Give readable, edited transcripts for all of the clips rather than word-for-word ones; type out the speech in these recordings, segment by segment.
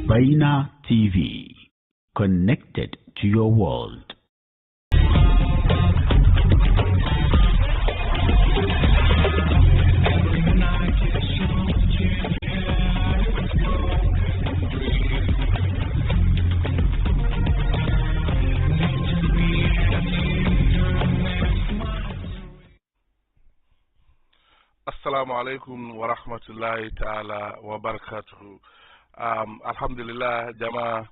Baina TV, connected to your world. Assalamu alaikum wa rahmatullahi ta'ala wa barakatuhu. Alhamdulillah jama'a,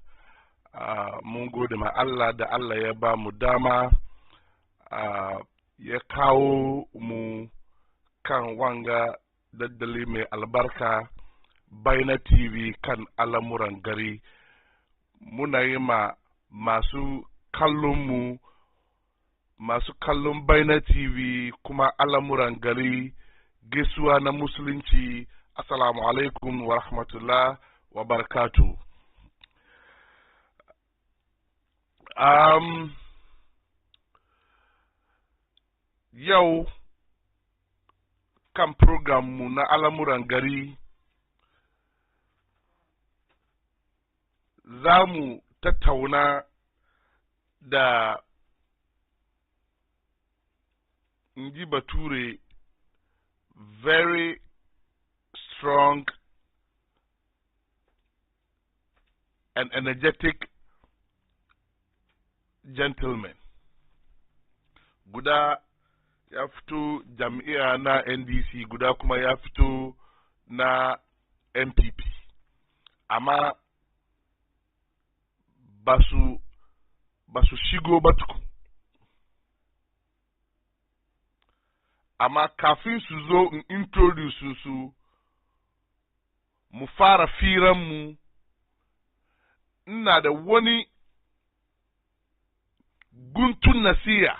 mun gode ma Allah da Allah ya ba mu dama ya kawo mu kan wanga daddali mai albarka Baina TV kan al'amuran gari. Muna yi ma masu kallon Baina TV kuma al'amuran gari gaisuwa na musulunci. Assalamu alaikum wa rahmatullah wa barakatuh. Yau kan program mu na al'amuran gari za mu tattauna da inji bature very strong and energetic gentleman. Guda ya fito jam'iyya na NDC, guda kuma ya fito na MPP. Amma ba su shigo ba tukun. Amma kafin su zo in introduce su mu fara firanmu, ina da wani guntun nasiya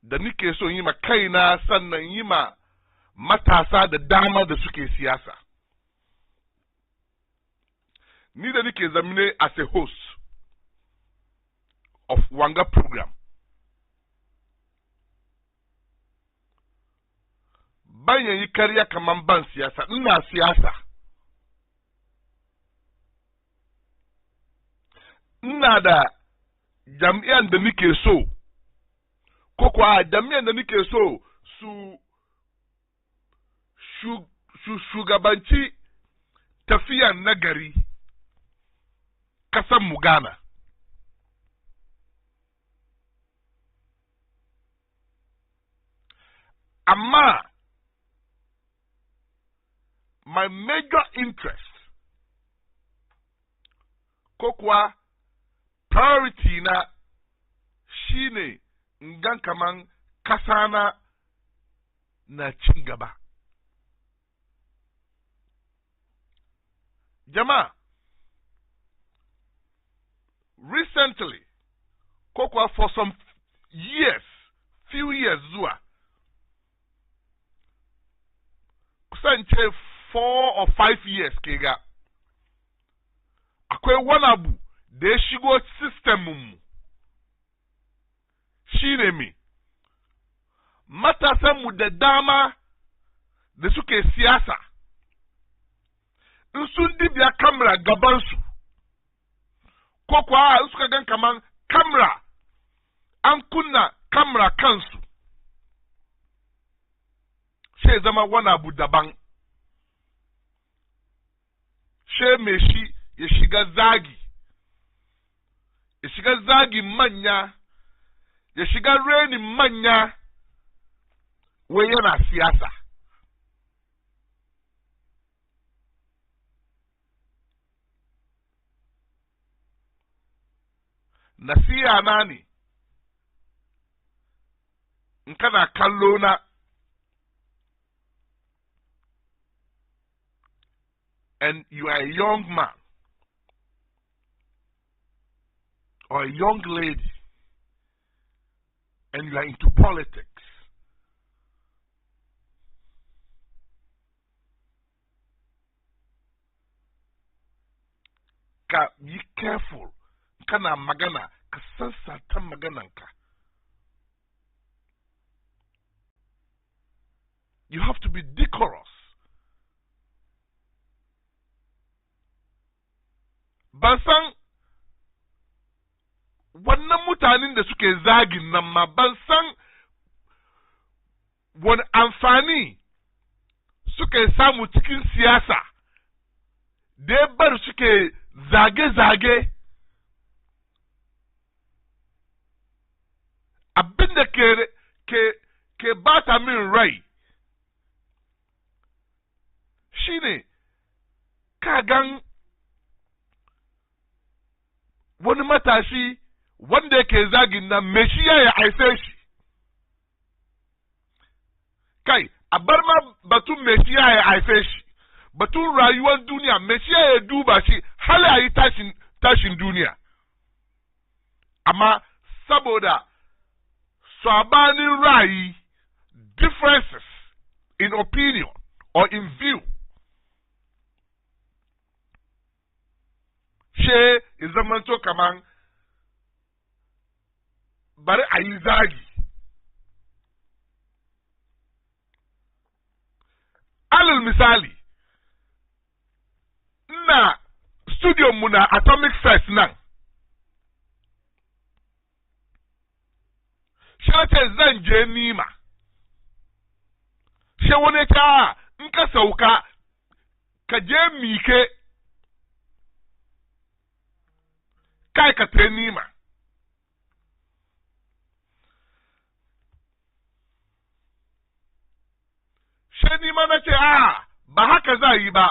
da nike so yi ma kaina sannan yi ma matasa da dama da suke siyasa. Ni da nike zamine as a host of wanga program. Ban yi karya kaman ban siyasa, ina siyasa. Ina da jam'iyyar da nike so, ko kuwa jam'iyyar da nike so su shugabanci tafiyan na gari kasan mu Ghana. Amma my major interest, ko kuwa priority na shine ngan kaman kasana na cin gaba. Jama'a, recently, ko kuwa for some years, few years zuwa, kusance 4 or 5 years kega, akwai wani abu da ya shigo system shi ne me, matasanmu da dama da suke siyasa, in sun dibiya kamera gabansu, ko kuwa in suka gan kaman kamera, an kunna kamera kansu, sai zama wani abu daban. She me shi ya shiga zagi manya, ya shiga renin manya, wai yana siyasa. Nasiya na ne, in kana kallo na, and you are a young man or a young lady and you are into politics, be careful. Kana magana, ka sansata magananka. You have to be decorous. ban san wannan mutanen da suke zagin nan ma ban san wani amfani suke samu cikin siyasa da ya bar suke zage-zage abinda ke bata min rai shine kagan wani matashi wanda yake zagin nan me shi ya haife shi kai a bar ma batun me shi ya haife shi batun rayuwar duniya me shi ya duba shi har ya yi tashin duniya amma saboda sabanin ra'ayi differences in opinion or in view she zamanto kaman bari a yi zagi alal misali ina studio mu na Atomic Fest nan shace zan je nima she wani ta in ka sauka ka je mike kai ka te nima she nima na ce ba haka za yi ba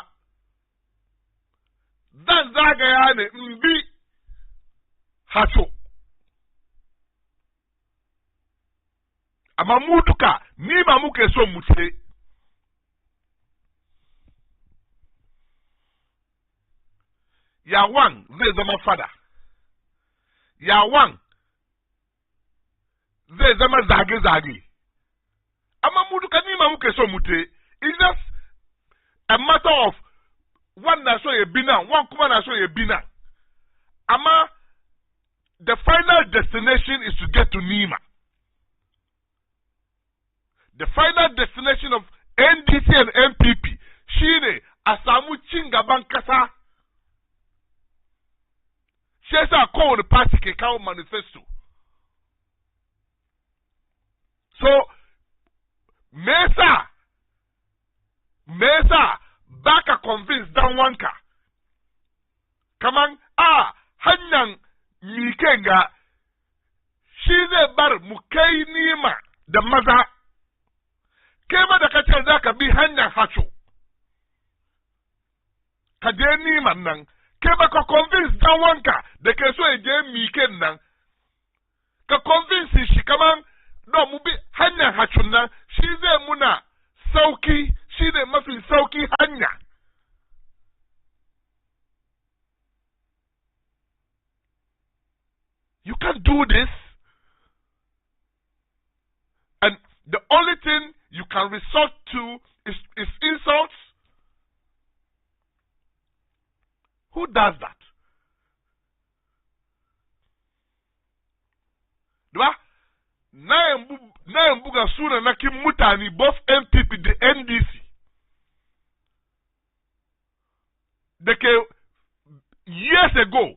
zan zagaya ne in bi hato amma mu duka ni ba muke so mu ce yawan zai zama fada yawan zai zama zage-zage amma mu duka ni ba muke so mu ce it's just a matter of one na so ya bi nan one kuma na so ya bi nan amma the final destination is to get to Nima. The final destination of NDC and MPP shine a samu cin gaban kasa. Shi yasa kowane party ke kawo manifesto. So, me yasa baka convince dan wanka. Kaman hanyar mikenga shi zai bar mu kai Nima da maza. Kai ma da kace za ka bi hanyar hacho ka je niman nan kai ba ka convince dan wanka da ke so ya je miken nan ka convince shi kaman no mu bi hanyar hachun nan shi zai muna sauki shi ne mafi sauki hanya you can't do this and the only thing you can resort to is insults. Who does that? Dwa? Na mbuga suna na kimutani both MPP the NDC. Years ago,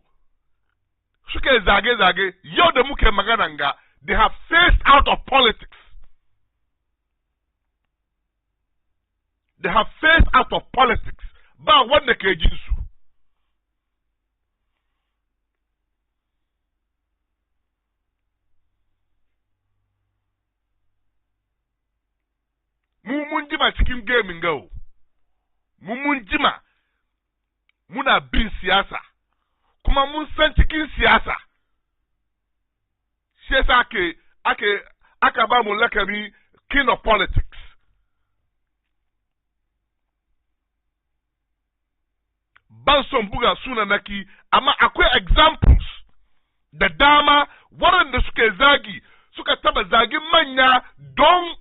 suke zage, yo de muke magananga, they have phased out of politics. They have phased out of politics. Ba wanda ke jinsu. Mun jima cikin gaming go. Mun jima muna bin siyasa. Kuma mun san cikin siyasa. Shi yasa aka ba mu lakabi king of politics. Ban son buga sunanaki amma akwai examples da dama waɗanda suke zagi suka taba zagin manya don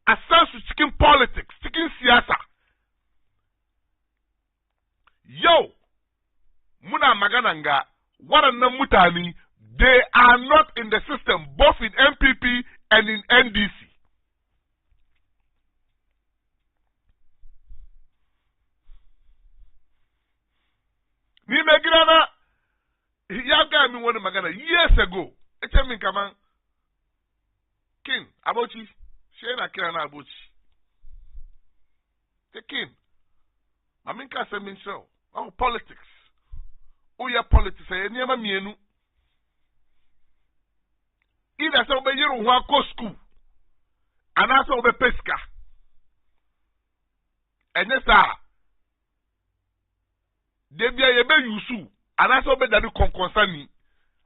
a san su cikin politics cikin siyasa yau muna maganan ga waɗannan mutane they are not in the system both in MPP and in NDC. Ni mai gidana min wani magana years ago. Ita min kaman kin aboci she na kira na aboci. The king. Mamin ka say min so. Oh politics. Oh yeah politics. Say niema mienu. Ida say obe yiru ho akọ school. Ana say obe pesca. Enye sa. Debia ye be yusu. Ana say obe dadu konkonsani.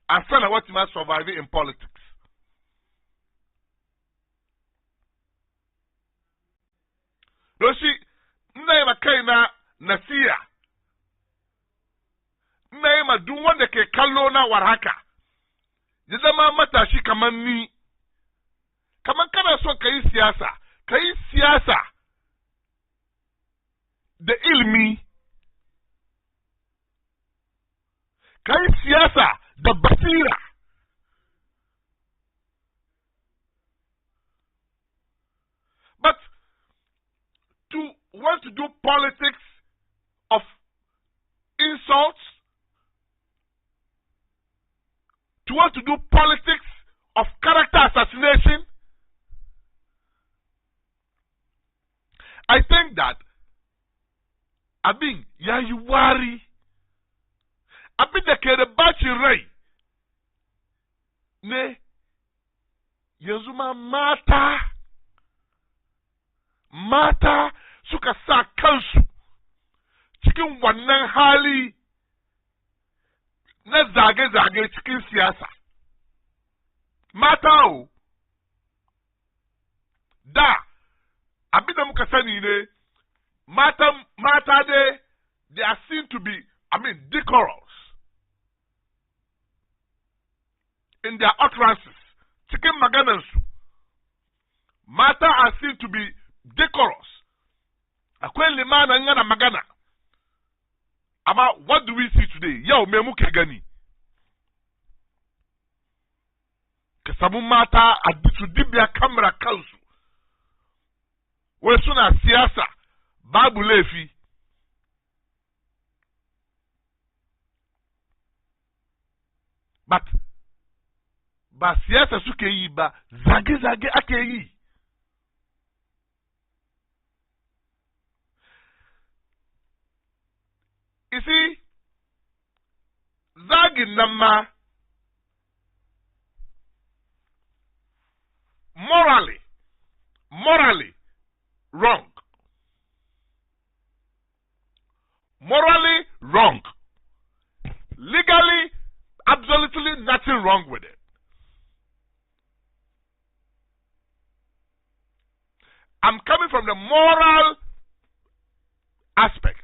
Asa na what must survive in politics. Doshi nna ma kai na nasiya. Nna ma duk wanda ke kallo na war haka. Ya zama matashi kaman ni. Kaman kana son kai siyasa, kai siyasa da ilmi. Kai siyasa da basira. But to want to do politics of insults, to want to do politics of character assassination, I think that abin ya yi wari, abin da ke da bacin rai ne yanzu ma mata suka sa kansu cikin wannan hali na zage-zage cikin siyasa. Mata o, da abin da muka sani ne, mata dai, they are seen to be, decorous in their utterances. Cikin maganansu, mata are seen to be decorous. Akwai limana ngana magana. Ama what do we see today? Yau me muke gani? Ka samu mata a su dibiya kamera kansu. Wai suna siyasa babu laifi. But ba siyasa suke yi ba, zage-zage ake yi. You see, zagin nan ma morally wrong. Morally wrong. Legally, absolutely nothing wrong with it. I'm coming from the moral aspect.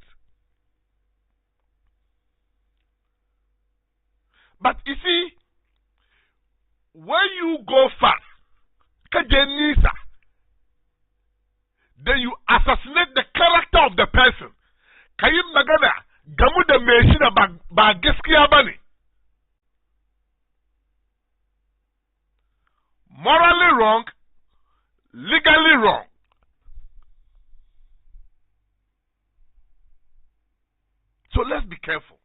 But you see, when you go far, then you assassinate the character of the person. Kayin magana gamu da me shi da ba gaskiya bane. Morally wrong, legally wrong. So let's be careful.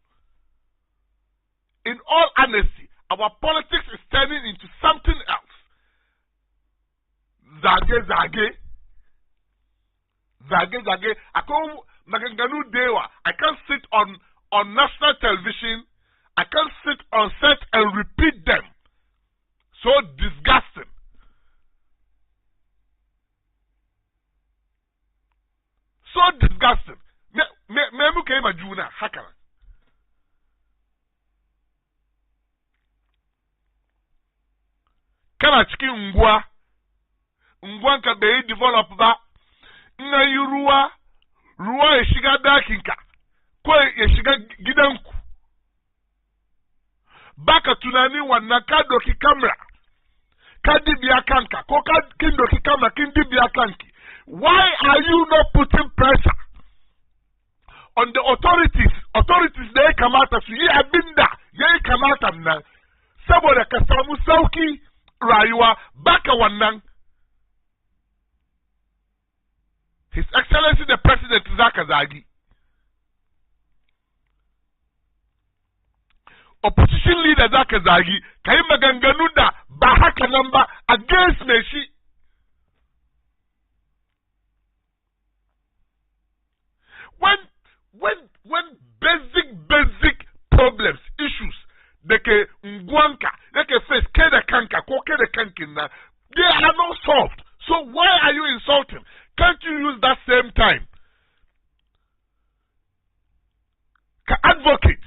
In all honesty, our politics is turning into something else. Zage. Maganganu dewa. I can't sit on national television. I can't sit on set and repeat them. So disgusting. So disgusting. Me muke majuna hakana. Kana cikin unguwan ka bai develop ba, ina yi ruwa ya shiga dakinka, ko ya shiga gidanku. Baka tunani wannan ka doki kamera, ka dibiya kanka, ko kin doki kamera kin dibiya kanki. Why are you not putting pressure on the authorities? Authorities da ya kamata su yi abinda ya kamata nan, saboda ka samu sauki rayuwa baka wannan. His Excellency the President zaka zagi. opposition leader zaka zagi kai maganganu da ba haka nan ba against me shi. When basic problems, issues, they ke ngwanka, they ke face kede kanka, ko kede kankin na, they are not solved. So why are you insulting? Can't you use that same time ka advocate,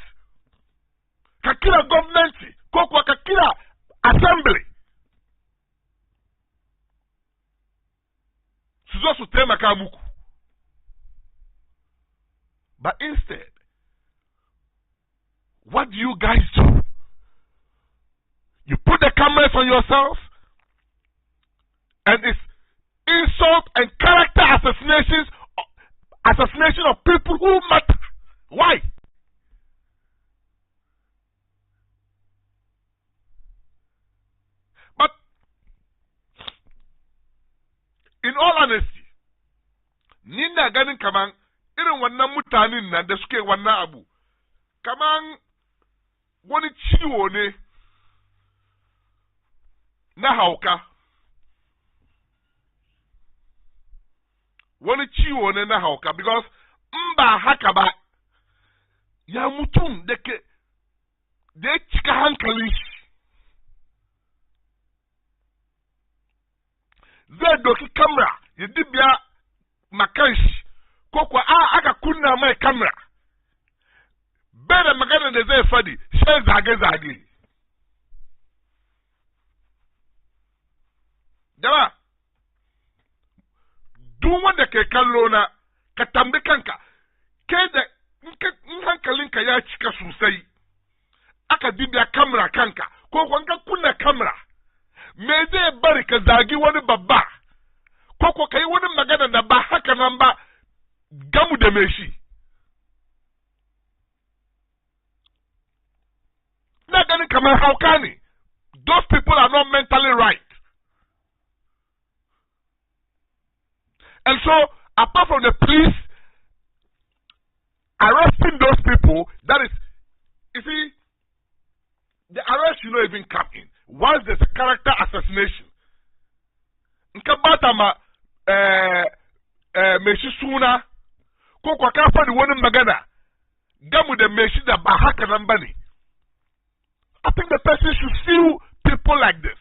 ka kila government, ko ka kila assembly? Suzo sutema kamuku. But instead, what do you guys do? You put the cameras on yourself, and it's insult and character assassination of people who matter. Why? But in all honesty, Nina ganin kaman irin wannan mutanen nan da suke wannan abu kaman wani ciwo ne na hauka, wani ciwo ne na hauka, because in ba haka ba ya mutum da ya cika hankali zai doki kamera ya dibiya makanshi ko kuwa aka kunna mai kamera bai da magana da zai fadi sai zage-zage. Jama, duk wanda ke kallo na ka tambi kanka, kai da in hankalinka ya cika sosai aka dibiya kamera kanka ko kuwa ka kunna kamera, me zai bari ka zagi wani babba ko kuwa ka yi wani magana da ba haka nan ba gamu da me shi? Na ganin kamar hauka ne. Those people are not mentally right. And so, apart from the police arresting those people, that is, you see, the arrest should not even come in. Once there's a character assassination, nkabata meshi suna, ko kwa kafa di wani magana, gamu da meshi da ba haka nan bane. I think the person should sue people like this.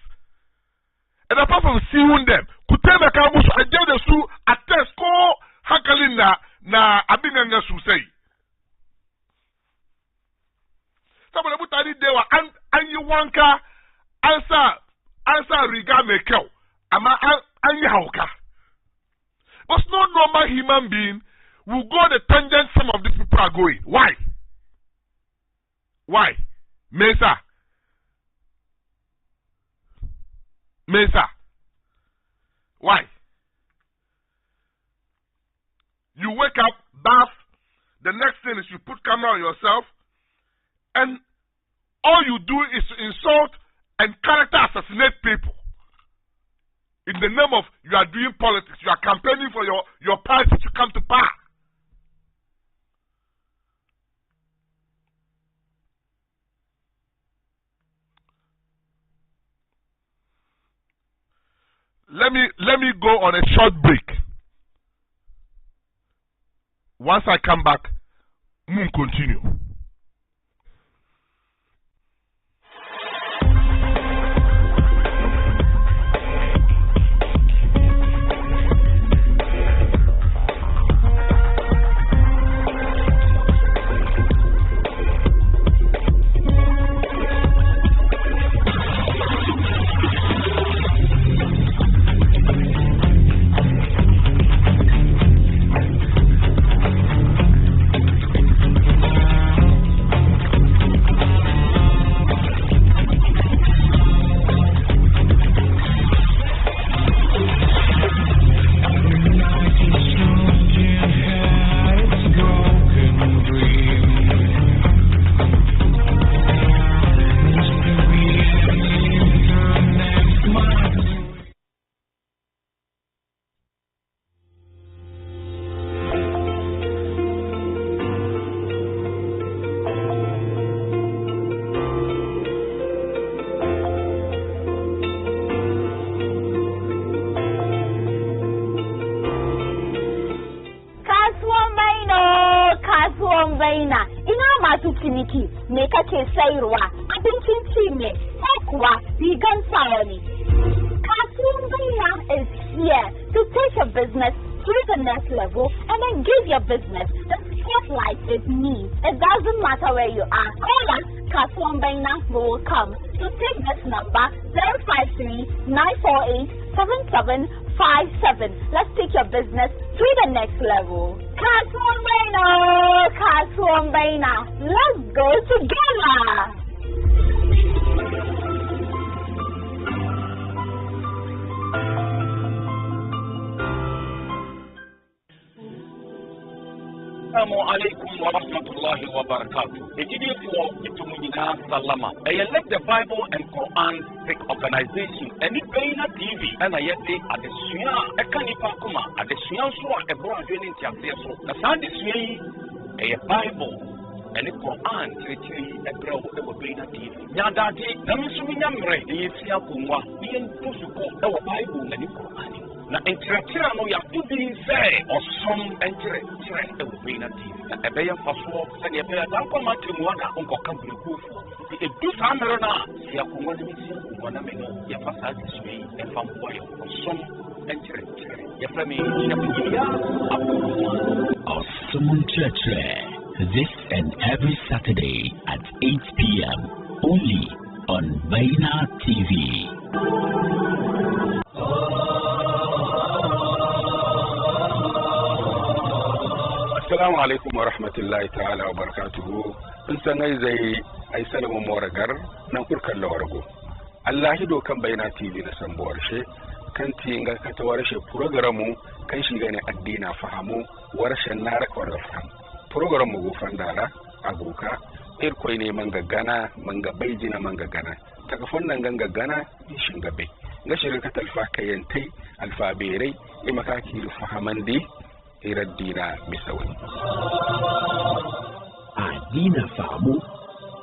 And apart from suing them, kutema kamusu ajaw da su attest ko hankalin na abin nan su sai. Saboda mutane da yawa an yi wanka, an sa riga mai kyau, amma an yi hauka. But no normal human being will go the tangent some of these people are going. Why? Why? Mesa. Why? You wake up, bath, the next thing is you put camera on yourself, and all you do is to insult and character assassinate people. In the name of you are doing politics, you are campaigning for your party to come to power. Let me go on a short break. Once I come back, we'll continue. kasuwan baina ina masu ciniki me kake sayarwa abincin ci ne ko kuwa rigan sawa ne kasuwan baina is here to take your business to the next level and then give your business the spotlight it needs. It doesn't matter where you are. Call us, Kasuwan Baina will come. To take this number 053-948-7757. Let's take your business to the next level. Kasuwan Baina, let's go together. Assalamu alaikum wa rahmatullahi wa barakatuh. Ejidi for itumuna salama. Let the Bible and Quran take organization. Any Baina TV and I say at the Suya, a canipa kuma, at the Suya Sua, a broad in Tiaso. The Sunday Suya, a Bible and the Quran, a bro, the Baina TV. Yadati, Namusumiyamre, the Sia Kumwa, being Pusuko, our Bible and the Quran. Na entretira no ya tubi say osom entretira e wo bina ti na ebe ya faso se ne ebe ya dan ko matemu ada onko kambu kufu e du samero na ya ko ngoni mi wana me no ya fasa di sui e fam boyo osom entretira ya frami ya bugia Awesome Church this and every Saturday at 8 p.m. only on Baina TV. Assalamu alaikum wa rahmatullahi ta'ala wa barakatuhu. In san zai ai salamu moragar nan kurkan lawargo. Allah hido kan Baina TV na sambuwar she kan tinga ka tawar she programu kan shi gane addina fahamu warshen na rakwar faham. Programu go fandara abuka irkoi ne mangagana mangabaijina mangagana. Taka fonnan gangagana shin gabe. Ga shirin ka talfa kayantai alfaberai imakaki fahamandi Dina Misawi. Adina Famu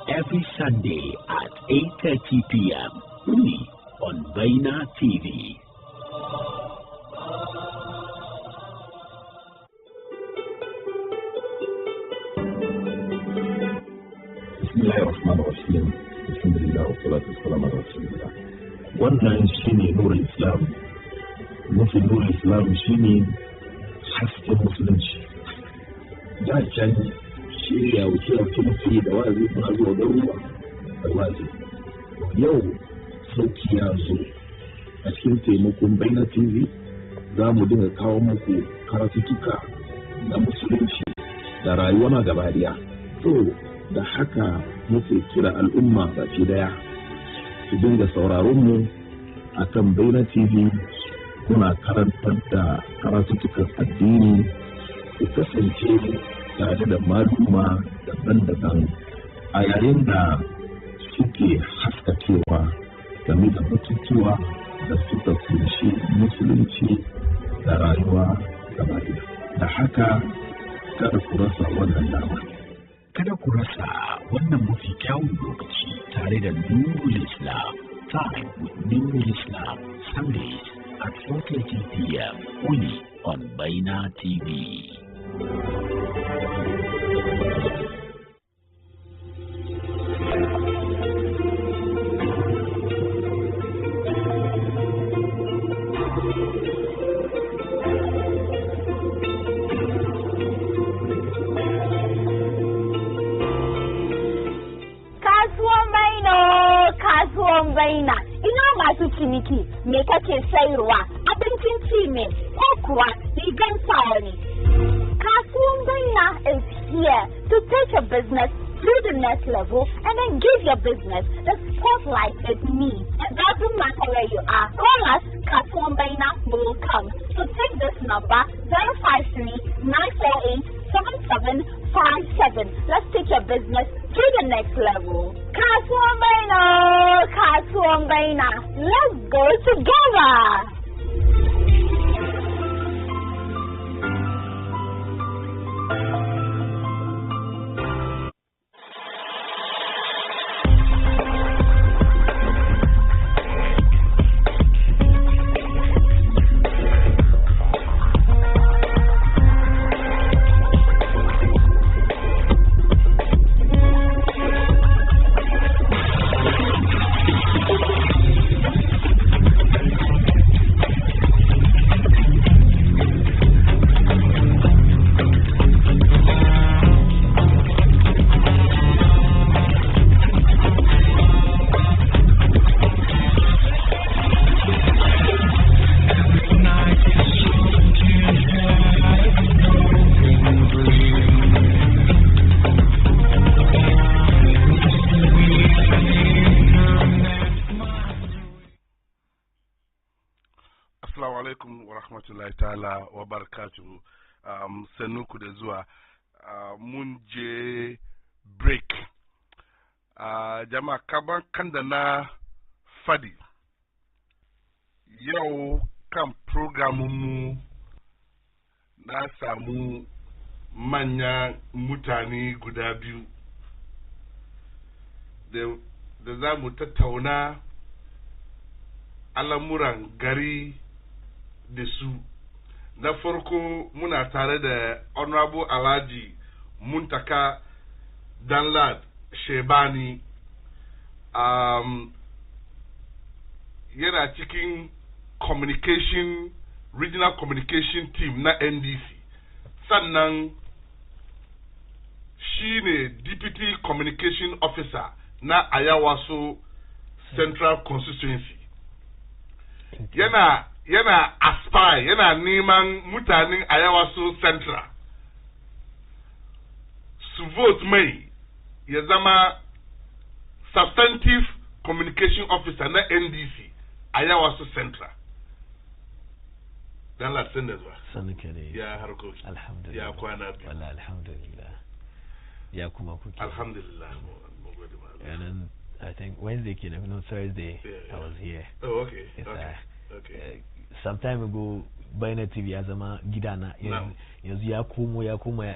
every Sunday at 8:30 p.m. only on Baina TV. Bismillahirrahmanirrahim. Alhamdulillah wa salatu wassalamu ala rasulillah. Wannan shine nurul Islam. Nufin nurul Islam shine hasken musulunci da can shi ya wuce muke da wazi kuma zuwa garuruwa da wazi yau sauki ya zo a cikin taimakon Baina TV za mu dinga kawo muku karatutuka na musulunci da rayuwa na gabariya to da haka muke kira al'umma baki daya su dinga sauraron mu akan Baina TV kuna karantar da karatuttukan addini ku kasance tare da maluma daban-daban a yayin da suke haskakewa game da batutuwa da suka kunshi musulunci da rayuwa gaba da haka kada ku rasa wannan dama. Kada ku rasa wannan mafi kyawun lokaci tare da Nurul Islam. Time with Nurul Islam Sundays at 4:30 p.m. only on Baina TV. Kasuwan Baina ina masu ciniki me kake sayarwa abincin ci ne ko kuwa rigan sawa ne Kasuwan Baina is here to take your business to the next level and then give your business the spotlight it needs. It doesn't matter where you are. Call us, Kasuwan Baina will come. So take this number 053-948-7757. Let's take your business to the next level. Kasuwan Baina, let's go together. rahmatullahi ta'ala wa barakatuhu. Sannuku da zuwa. Mun je break. Jama'a kaban kan da na fadi. Yau kan programmu na samu manyan mutane guda biyu da za mu tattauna al'amuran gari da su. Na farko muna tare da Honorable Alhaji Muntaka Danlad Shebani, yana cikin regional communication team na NDC, sannan shi ne deputy communication officer na Ayawaso Central Constituency. Yana aspire, yana neman mutanen Ayawaso Central su vote mai ya zama substantive communication officer na NDC Ayawaso Central. Dan latsin da zuwa. Sanu kare. Ya harkoki. Alhamdulillah. Ya kwana biyu. Wallahi alhamdulillah. Ya kuma kuke. Alhamdulillah. And then I think Wednesday, Thursday, I was here. Oh, okay. Yes, Okay. Some time ago, Baina TV ya zama gidana. Yanzu ya komo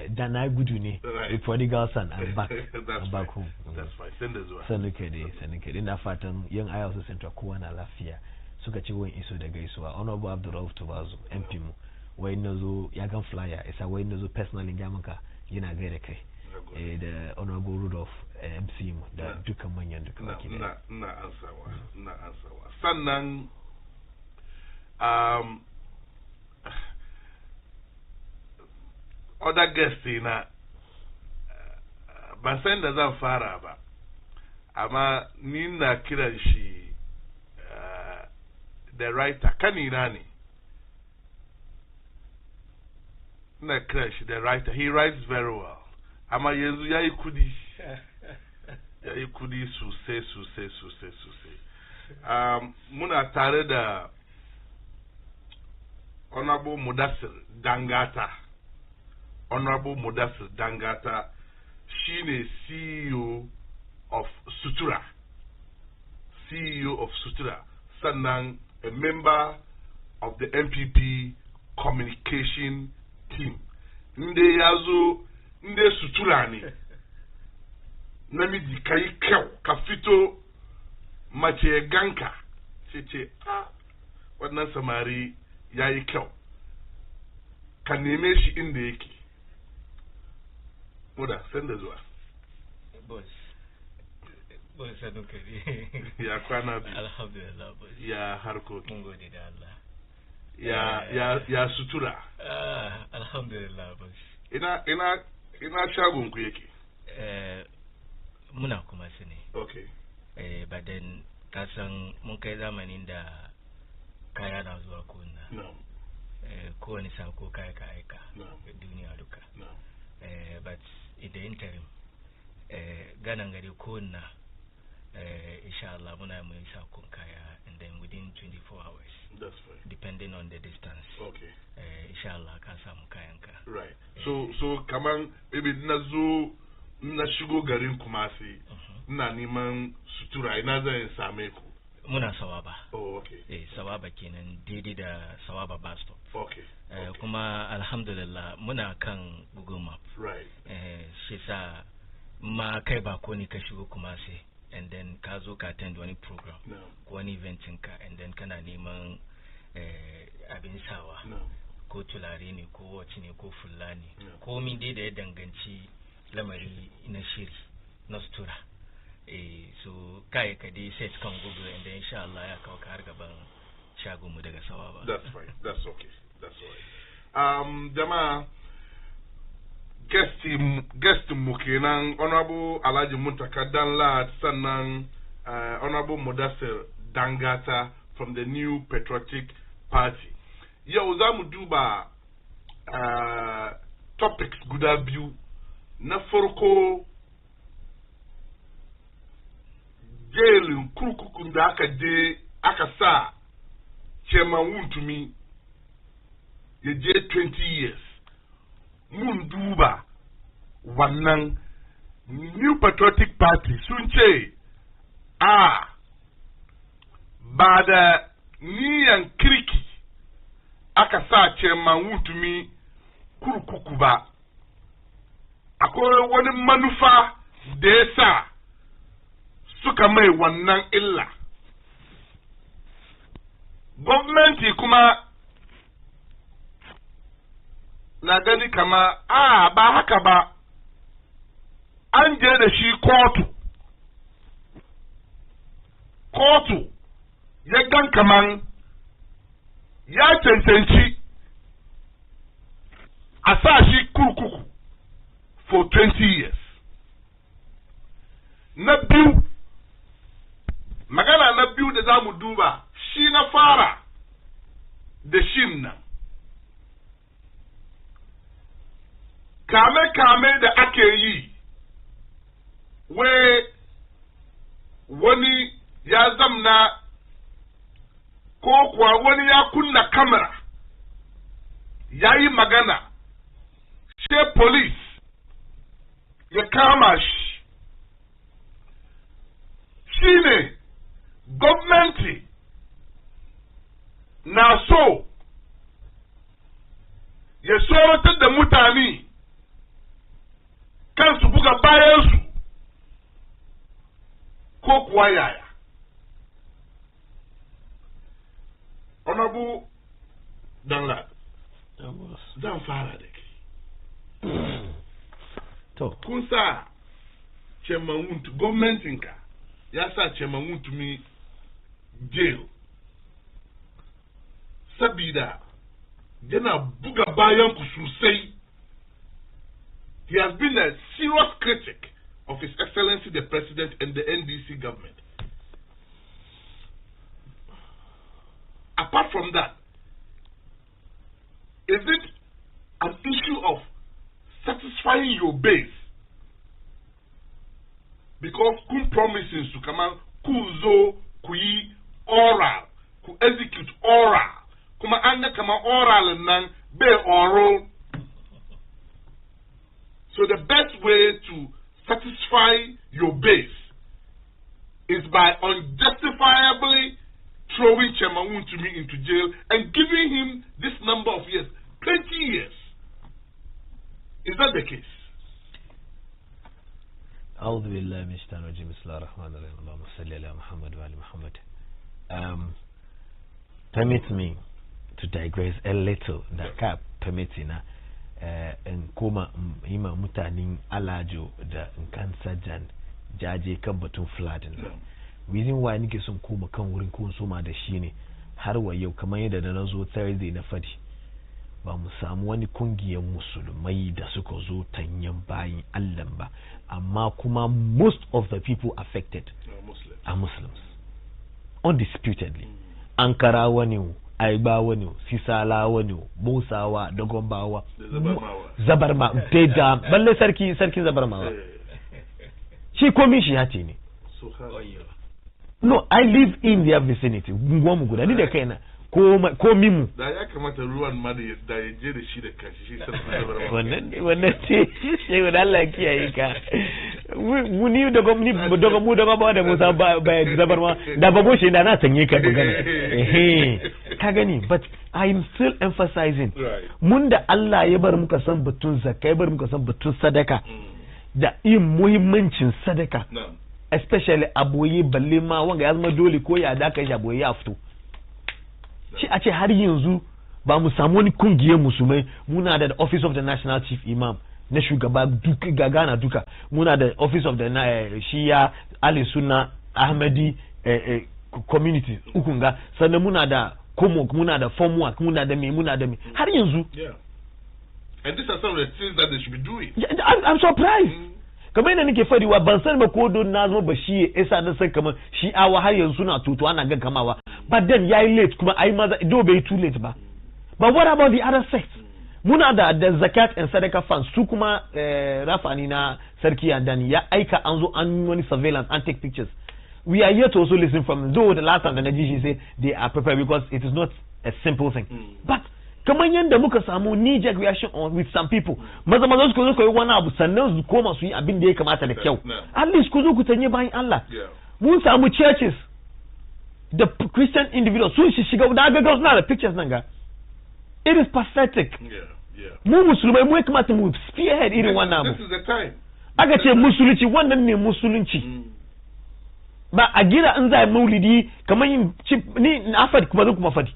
da na gudu ne. A prodigal son, I'm back. I'm back home. That's fine. Send us one. Sanu kare. Ina fatan yan Ayawaso Central kowa na lafiya. Suka ci wani iso da gaisuwa. Honorable Abdul Jaleel MP mu. Wai nazo ya gan flyer, isa wai nazo personally ga maka yana gaida kai. Da Honorable Rudolph MC mu da dukkan manyan duka baki da. Na ansawa. Sannan other guest na ban san da zan fara ba, amma ni na kiran shi the writer, kanina ne. Na kiran shi the writer. He writes very well. Amma yanzu yayi kudi. Yayi kudi sosai. Muna tare da Honorable Mudassir Dangata. Honorable Mudassir Dangata, shine CEO of Sutura. Sannan a member of the MPP communication team. Nde Sutura ne. Namiji kai kyau ka fito mace ganka. Ce wannan samari yayi kyau. Ka neme shi inda yake. Muda, send us one. Boss, sanu kare. Ya kwana biyu. Alhamdulillah, boss. Ya harkoki. Mun gode da Allah. Ya sutura. Alhamdulillah, boss. Ina shagon ku yake? Muna kuma su ne. Okay. But then kasan mun kai zamanin da kaya na zuwa kunna. No. Kowane sako kaya ka aika. No. Duniya duka. No. But in the interim, ganan gari kunna, inshallah muna mai sakon kaya, and then within 24 hours. That's fine. Depending on the distance. Okay. Inshallah ka samu kayanka. Right. So kaman maybe na shigo garin Kumasi, ina neman sutura, ina zan same ku. Muna Sawaba. Oh, okay. Sawaba kenan daidai da Sawaba bus stop. Okay. Kuma alhamdulillah muna kan Google Map. Right. Shi sa ma kai ba ko ni ka shigo Kumasi, and then ka zo ka attend wani program. No. Ko wani event ka, and then kana neman abin sawa. No. Ko tulare ne ko wace ne ko fulani. No. Ko min dai da ya danganci lamari na shiri na sutura. So kai ka dai set kan Google, and then inshallah ya kawo ka har gaban shagon mu daga Sawaba. That's fine. That's okay. That's all right. Jama'a guest mu kenan Honorable Alhaji Muntaka Danlad, sannan Honorable Mudassir Dangata from the New Patriotic Party. Yau za mu duba topics guda biyu. Na farko, jailin kurkukun da aka sa Chairman Wuntumi ya je 20 years mun duba wannan New Patriotic Party sun ce ba da niyan kirki aka sa Chairman Wutumi kurkuku ba, akwai wani manufa da ya sa suka mai wannan illa. Gwamnati kuma na gani kama ba haka ba, an je da shi kotu ya gan kaman ya cancanci a sa shi kurkuku for 20 years. Na biyu, magana na biyu da za mu duba shi na fara da shin nan. Kame-kame da ake yi, wani ya zamna ko kuwa wani ya kunna kamera ya yi magana, she police ya kama shi. Shi ne gwamnati na so ya tsoratar da mutane kan su buga bayansu ko kuwa yaya. Honorable Danlad, zan fara da ke. To, kun sa Chairman Wuntu, gwamnatinka ya sa Chairman Wuntumi jail sabida yana buga bayan ku sosai. He has been a serious critic of His Excellency the President and the NDC government. Apart from that, is it an issue of satisfying your base? Because kun promises to come out, kuzo, kui oral, ku execute oral, kuma anga kama oral nan be oral. So the best way to satisfy your base is by unjustifiably throwing Chairman Wuntumi into jail and giving him this number of years, 20 years. Is that the case? أعوذ بالله من الشيطان الرجيم بسم الله الرحمن الرحيم اللهم صل على محمد وعلى محمد. Permit me to digress a little. That permitting in koma ima mutanen alajo da kansa jan jaje kan batun flooding. Reason why nike son koma kan wurin kun soma da shi ne har wa yau kamar yadda da nazo Thursday na fadi ba mu samu wani kungiyar musulmai da suka zo tanyan bayin Allah ba, amma kuma most of the people affected are Muslims undisputedly. Ankara wani, Aiba wani, Sisala wani, Musawa, Dogombawa, Zabarma, Teda, balle sarki Zabarmawa. Shi komi shi hati ne. No, I live in their vicinity. Ngwamu guda ni da kaina ko mimu. Da ya kamata ruwan ma da ya je da shi da kashi shi sarki Zabarmawa. Wannan ce wanda Allah kiyaye ka. Mu ni daga mu daga ba da Musa ba Zabarmawa da babo shi da na sanye ka magana. Ka gani, but I'm still emphasizing mun da Allah ya bar muka san batun zakka, ya bar muka san batun sadaka da yin muhimmancin sadaka. Especially aboye balle ma wanga ya zama dole ko ya daka shi aboye ya fito. Shi a ce har yanzu ba mu samu wani kungiyar musulmai. Muna da Office of the National Chief Imam na shugaba duka gagana duka. Muna da Office of the Shia Ali Sunna Ahmadi community ukunga. Sannan muna da Komok, muna da Formwork, muna da me har yanzu. And these are some of the things that they should be doing. Yeah, I'm surprised. Kamar yadda nake fadiwa ban san ba ko don na zo ba shi yasa na san kamar shi awa har yanzu na tutu ana gan kamawa, but then yayi late kuma ai maza do bai too late ba. But what about the other sects? Muna da zakat and sadaka funds su kuma rafani na sarki Andani ya aika an zo an wani surveillance and take pictures. We are here to also listen from them. Though the last time the Najishi said they are prepared because it is not a simple thing. But kamar yadda muka samu knee jerk reaction on with some people maza su zo yi wani abu sannan su koma su yi abin da ya kamata da kyau at least ku zo ku tanye bayan Allah mun samu churches the Christian individuals sun shiga da ga suna da pictures nan ga it is pathetic mu musulmai mu ya kamata mu spearhead irin wannan abu aka ce musulunci wannan ne musulunci ba a gida in za a maulidi kamar yin ni na fadi kuma zan kuma fadi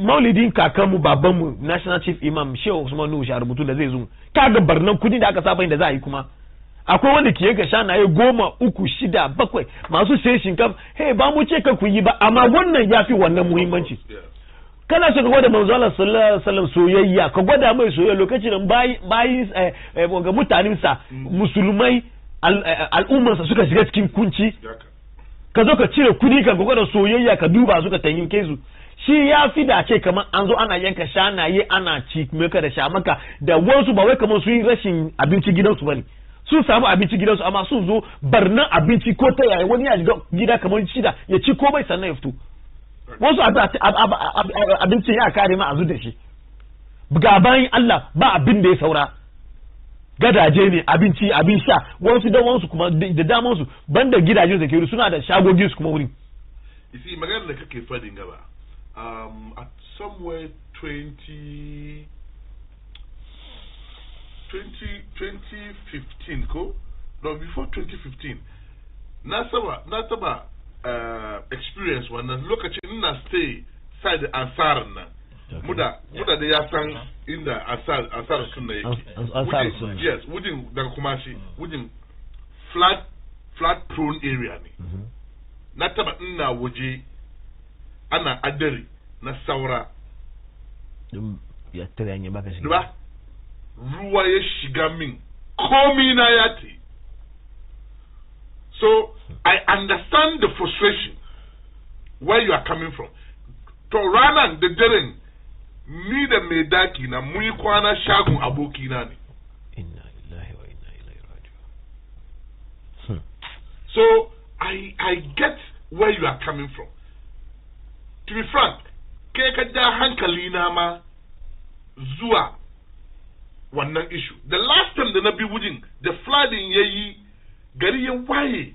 maulidin kakanmu babanmu national chief imam shehu usman nuhu sha rubutu da zai zo kaga barnan kudi da aka saba yin da za a yi kuma akwai wanda ke ga shanaye 10 3 6 7 masu sai shinkaf hey ba mu ce ka ku yi ba amma wannan yafi wannan muhimmanci kana so ka gwada manzo Allah sallallahu alaihi wasallam soyayya ka gwada mai soyayya lokacin bayi ga mutanensa musulmai al'ummarsa suka shiga cikin kunci ka zo ka cire kudi ka gwada soyayya ka duba suka tanyin kesu shi ya fi dace kamar an zo ana yanka shanaye ana ci maka da shamaka da wasu ba wai kamar su yi rashin abinci gidansu bane sun samu abinci gidansu amma sun zo barnan abinci ko ta yaya wani ya shiga gida kamar shida ya ci komai sannan ya fito wasu abincin ya kare ma a zu da shi ga bayan Allah ba abin da ya saura gadaje ne abinci abin sha wasu da wasu kuma da daman su banda gidajen da ke suna da shagogin su kuma wuri isi magana da kake fadin gaba at somewhere 2015 ko no before 2015 na taba experience wannan lokacin ina stay side ansar nan muda da ya san inda ansar sunna yake yes wujin daga kuma shi wujin flat prone area ne na taba ina waje ana adari na saura ya tare ya baka shi ba ruwa ya shiga min komi na ya te so I understand the frustration where you are coming from to ranan da daren ni da mai daki na mun yi kwana shagun abokina ne inna lillahi wa inna ilaihi raji'un so I get where you are coming from. To be frank, kai ka ja hankali na ma zuwa wannan issue. The last time da na bi wujin, the flooding yayi gari ya waye.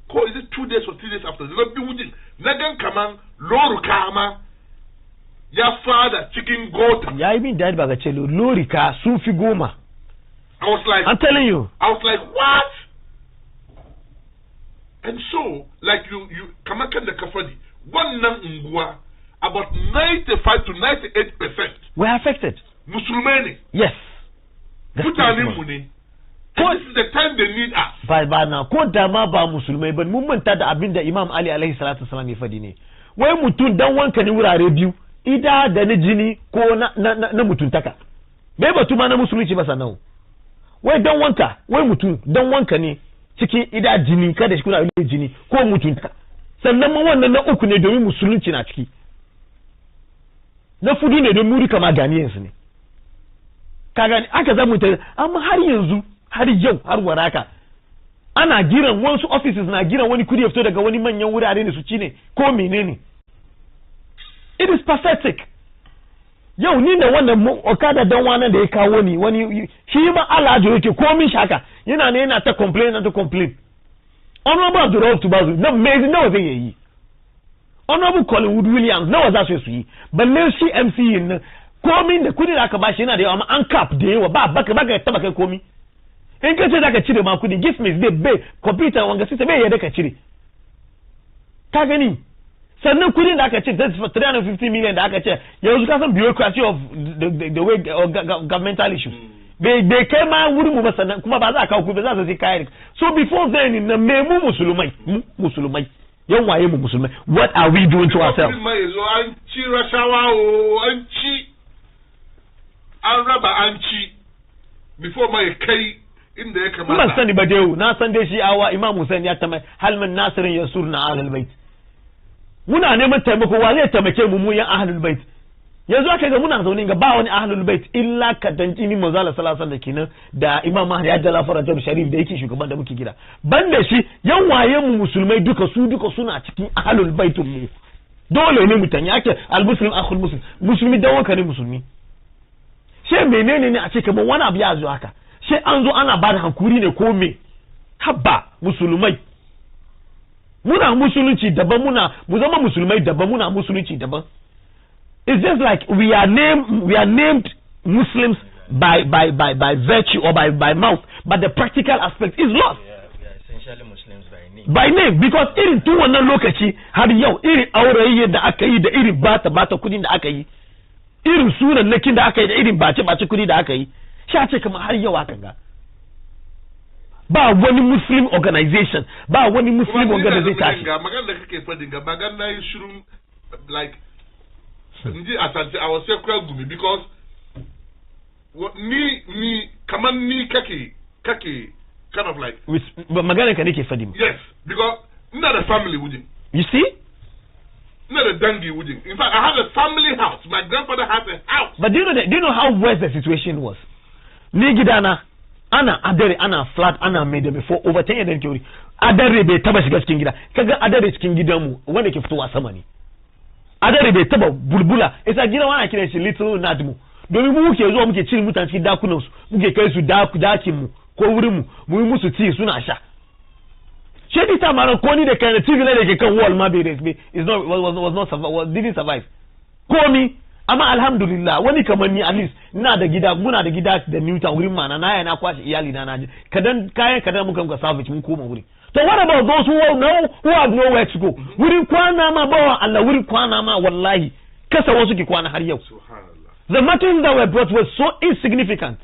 Ko is it 2 days or 3 days after? Da na bi wujin, na gan kaman loruka ma ya fada cikin gota. Ya yi min dadi ba ga ce lorika sun fi 10. I was like, I'm telling you. I was like, what? And so, like you kamar kan da ka fadi, wannan unguwa, about 95 to 98% were affected. Musulmai ne. Yes. Mutanen mu ne. This is the time they need us. Ba na ko da ma ba musulmai ba mun manta da abin da Imam Ali alaihi salatu wasallam ya fadi ne. Wai mutum dan wanka ne wurare biyu, ida da na jini ko na mutuntaka. Bai batu ma na musulunci ba sannan. Wai dan wanka, wai mutum dan wanka ne cikin ida jini kada shi kuna jini ko mutunta sannan ma wannan na uku ne domin musulunci na ciki na fudu ne don muri kama ganiyansu ne ka gani aka zamu ta amma har yanzu har yau har waraka ana giran wasu offices na giran wani kudi ya fito daga wani manyan wurare ne su ci ne ko menene it is pathetic yau ni da wannan okada dan wannan da ya kawo ni wani shi ma alhaji yake komin shaka yana ne yana ta complain honorable Abdul Jaleel Tubazu na mezi nawa zai yi honorable Collingwood Williams nawa za su yi balle shi MC yin komin da kudi da aka bashi yana da yawa amma an cap da yawa ba baka taba kai komi in ka ce zaka cire ma kudi gift me zai bai computer wanga system bai yadda ka cire ka gani sannan kudin da aka ce 350 million da aka ce yanzu ka san bureaucracy of the way governmental issues bai kai ma wurin mu ba sannan kuma ba za a kawo kudi ba za su sai kayan so before then na me mu musulmai yan waye mu musulmai what are we doing to ourselves an ci rashawa an ci an raba an ci before mai kai inda ya kamata ban sani ba dai na san dai shi awa Imam Hussein ya tamai halman nasirin yasurna ahlul bait muna neman taimako wa zai taimake mu yan ahlul bait yanzu aka ga muna zaune ga ba wani ahlul bait illa ka danci ni manzo Allah sallallahu alaihi wasallam da Imam Mahdi Adala Farajab Sharif da yake shugaban da muke gida banda shi yan waye mu musulmai duka suna cikin ahlul bait mu dole ne mutane ake almuslim akhul muslim musulmi dan wanka ne musulmi she menene ne a ce kamar wani abu ya zo haka she an zo ana ba da hankuri ne ko me habba musulmai muna musulunci daban mu zama musulmai daban muna musulunci daban. It's just like we are named Muslims by virtue or by mouth, but the practical aspect is lost. We are essentially Muslims by name. By name, because irin tun wannan lokaci har yau irin aurayye da aka yi da irin bata kudin da aka yi, irin sunan nakin da aka yi da irin bace kudi da aka yi, sha ce kamar har yau aka ga. Ba wani Muslim organization, ba wani Muslim organization tashi. Magana da kake fadin ga magana yi shirin like Nji asante I was say gumi because ni kaman ni kake kind of like magana ka nake fadi. Yes, because not a family wujin. You see? Not a dangi wujin. In fact, I have a family house. My grandfather has a house. But do you know how worse the situation was? Ni gidana ana adare ana flat ana made before over 10 years theory. Adare bai taba shiga cikin gida. Kaga adare cikin gidanmu wanda ke fitowa sama ne. Adare bai taba bulbula isa gida wani kiran shi little nadmu domin mu muke zuwa muke cin mutane cikin dakunan su muke kai su dakin mu ko wurin mu yi musu tea suna sha shedi ta mara ko ni da kai TV ne da ke kan wall ma bai resbe didn't survive komi amma alhamdulillah wani kamar ni at least muna da gida da Newton wurin mana na yana kwashi iyali na naji kadan muka muka salvage mun koma wurin. So what about those who have nowhere to go? Wurin kwana ma bawa Allah wurin kwana ma wallahi kasa wasu ki kwana har yau. The matters that were brought were so insignificant.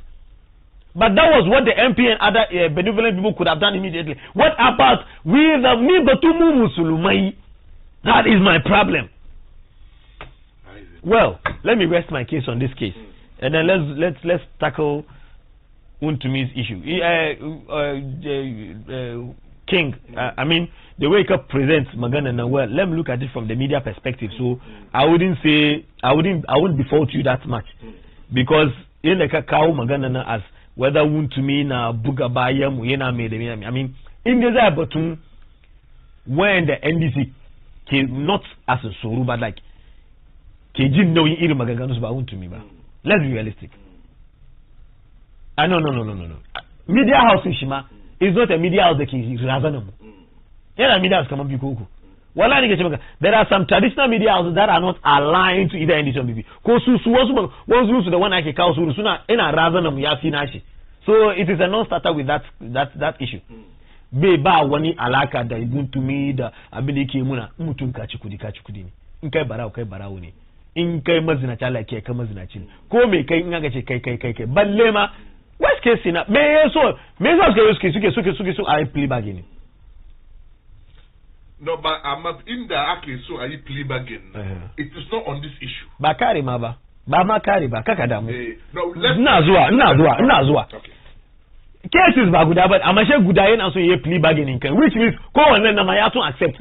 But that was what the MP and other benevolent people could have done immediately. What about me batumu musulmai? That is my problem. Well, let me rest my case on this case, and then let's tackle Untumi's issue. King, I mean, the way Cup presents Magana now, well, let me look at it from the media perspective. So I wouldn't default you that much, because in the Kakao Magana as whether Untumi na Bugabaya Muyena made. I mean, in the but when the NDC came not as a soru, but like Kejin knowing Iri Magaganus ba Untumi ba. Let's be realistic. No. Media house in Shima is not a media house that is Razanam. Yeah, media house come on Bikuku. There are some traditional media houses that are not aligned to either NDC or BB. Was the one I can call Suna in a Razanam Yasinashi. So it is a non-starter with that issue. Beba wani alaka da Untumi da abiliki muna mutun kachukudi. Inkai barau ne. In kai mazina chala ke kai mazina chin. Ko me kai in aga ce kai. Balle ma worst case na me so suke I plea bargaining. No, but I'm not in the actually so I plea bargain. It is not on this issue. Ba kare ma ba. Ba ma kare ba kaka damu. No, ina zuwa. Okay. Cases ba guda ba amma she guda yana so yayi plea bargaining kan, which means ko wannan na ma ya tun accept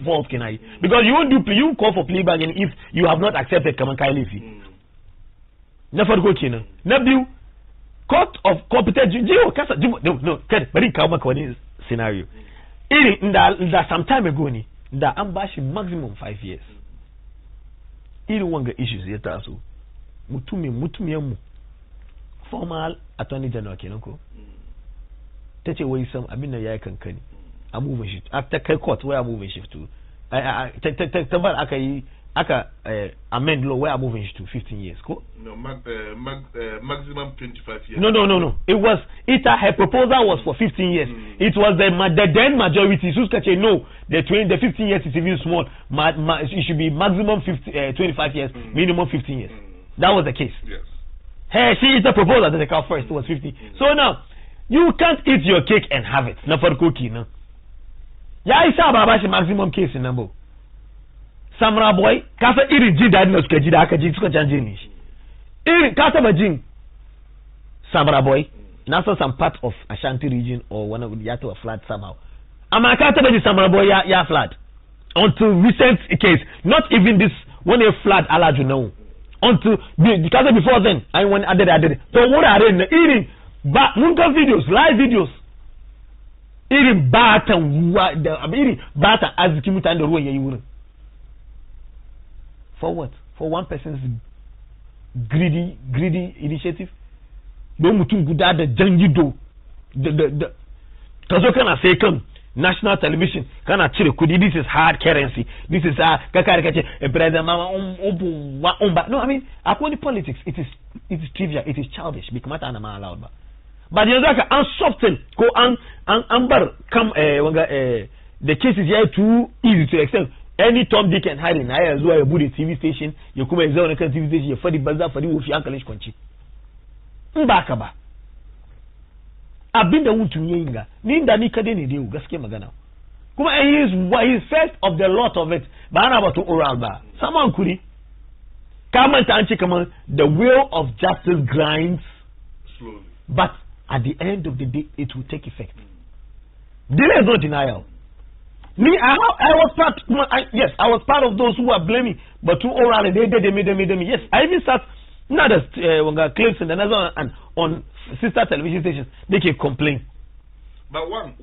fault kinai, because you call for plea bargaining if you have not accepted kaman kai laifi. Na farko kenan. Na biyu, court of competent kada bari kawo maka wani scenario. Irin da some time ago ne da an bashi maximum 5 years. Irin wanga issues ya taso. Mutumiyan mu formal attorney general kenan ko. Tace wai sam abin da yayi kankani. A moving shift. After kai court why a moving shift to. Tabar aka amend law where moving shift to 15 years ko? No, maximum 25 years. No. Her proposal was for 15 years. It was the then majority. Suskache no, the 15 years is even small. It should be maximum 25 years, minimum 15 years. That was the case. Yes. Hey, she is the proposal that they call first. It was 50. So now you can't eat your cake and have it. Na for cookie, no. Ya isa baba shi maximum case number. Samra boy, kasa irin ji dadin da suka ji da aka ji suka canje ne shi. Irin kasa ba jin Samra boy, na so some part of Ashanti region or one of the yato flat somehow. Ama kasa ba ji Samra boy ya flat. Until recent case, not even this one a flat alaju now. Until because before then, I went added. So what are in irin ba mun ga videos, live videos. Irin batan irin batan arziki mutane da ruwan yayi wurin. For what? For one person's greedy initiative? Don't mutum guda da jangido the kazo kana sai kan national television kana cire kudi, this is hard currency, this is kakare kace president mama no, I mean according to politics it is trivial, it is childish, because mata na ma allowed ba. But yanzu aka an soften ko an bar kam the cases are too easy to extend. Any Tom, Dick and Harry na ya zuwa ya bude TV station ya kuma ya zauna kan TV station ya fadi banza fadi wofi hankalin shi kwanci. In ba ka ba abinda mutum yayin ga ni da ni kade ne dai gaskiya magana. Kuma he is first of the lot of it. Ba ana ba to oral ba. Saman kuri. Ka manta an ce kaman the wheel of justice grinds slowly. But at the end of the day it will take effect. There is no denial. Me, I was part. Yes, I was part of those who were blaming, but too oral they made them. Yes, I even start not as clips and another and on sister television stations they can complain. But one,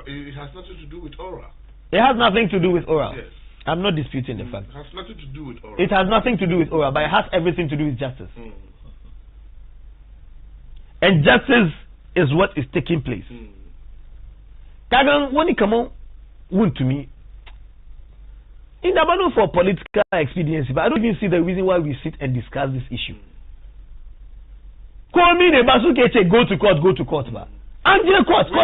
it has nothing to do with oral. It has nothing to do with oral. Yes. I'm not disputing the fact. It has nothing to do with oral. It has nothing to do with oral, but it has everything to do with justice. And justice is what is taking place. Kagan, when it come on, to me, in the battle for political expediency, but I don't even see the reason why we sit and discuss this issue. Call me the Basuke, go to court, but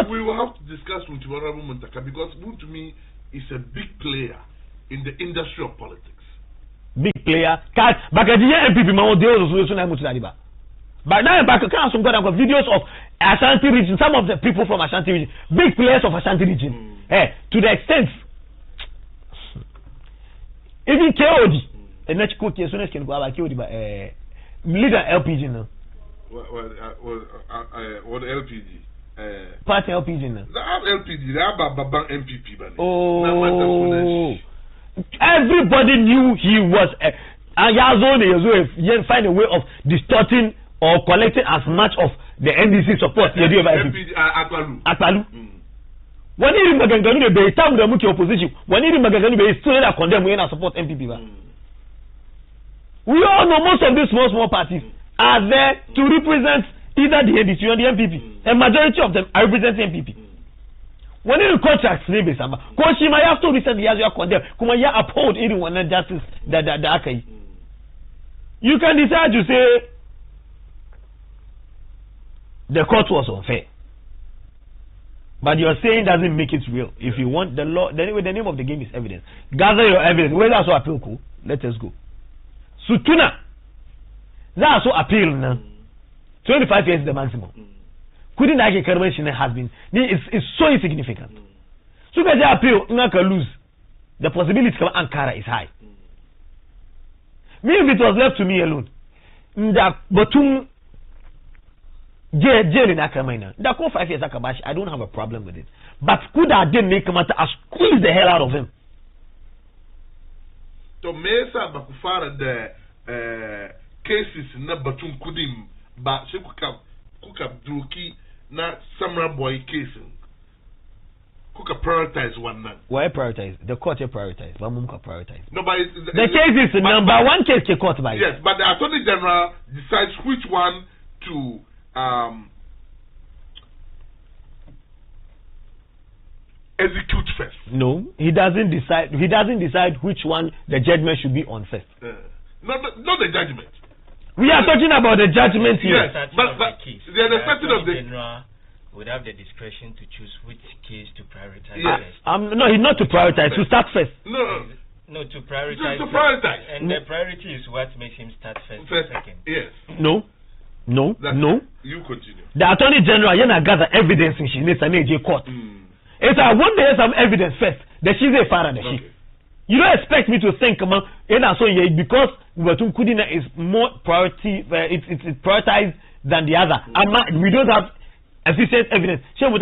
we will have to discuss with Honorable Muntaka, because to me is a big player in the industry of politics. Big player. But now back some videos of Ashanti region, some of the people from Ashanti region, big players of Ashanti region. To the extent even KOD and not cook as soon as can go about KOD but leader LPG now. What LPG? Party LPG now. They have LPG, they have Babang MPP. Oh, everybody knew he was find a way of distorting or collecting as much of the NDC support. LPG Akpalu. When he maganganu be time the muki opposition, when he maganganu be still not condemn we not support MPP ba. We all know most of these small parties are there to represent either the NDC or the MPP. A majority of them are representing MPP. When he contracts neighbors samba, because she might have to recently as you are condemned, kuma ya uphold anyone and justice that akai. You can decide to say the court was unfair. But your saying doesn't make it real. If you want the law, the name of the game is evidence. Gather your evidence. Where that's what appeal cool. Let us go. Sutuna. That's what appeal now. 25 years is the maximum. Couldn't I get convention has been it's so insignificant. So that the appeal not can lose. The possibility to Ankara is high. Me if it was left to me alone. Batum jail in Akamina. That 5 years Akabashi, I don't have a problem with it. But could I then make a matter and squeeze the hell out of him? To Mesa Bakufara the cases na Batum Kudim, but she cook up Druki na Samra Boy case. Cook prioritize one now. Why prioritize? The court prioritize. Bamumka prioritize. No, but the case is number one case the court by. Yes, but the Attorney General decides which one to execute first. No, he doesn't decide. He doesn't decide which one the judgment should be on first. Not the judgment. We are talking about the judgment here. Yes, but the setting of the general would have the discretion to choose which case to prioritize yes. first. No, he's not to prioritize. To start first. No, to prioritize. To prioritize. And the priority is what makes him start first. Second. Yes. No. You continue. The Attorney General yana gather evidence in Shinesaneje court. It's when there is some evidence first, the she's a father. You don't expect me to think because Batum Kudina is more priority. It's prioritized than the other. We don't have efficient evidence. No.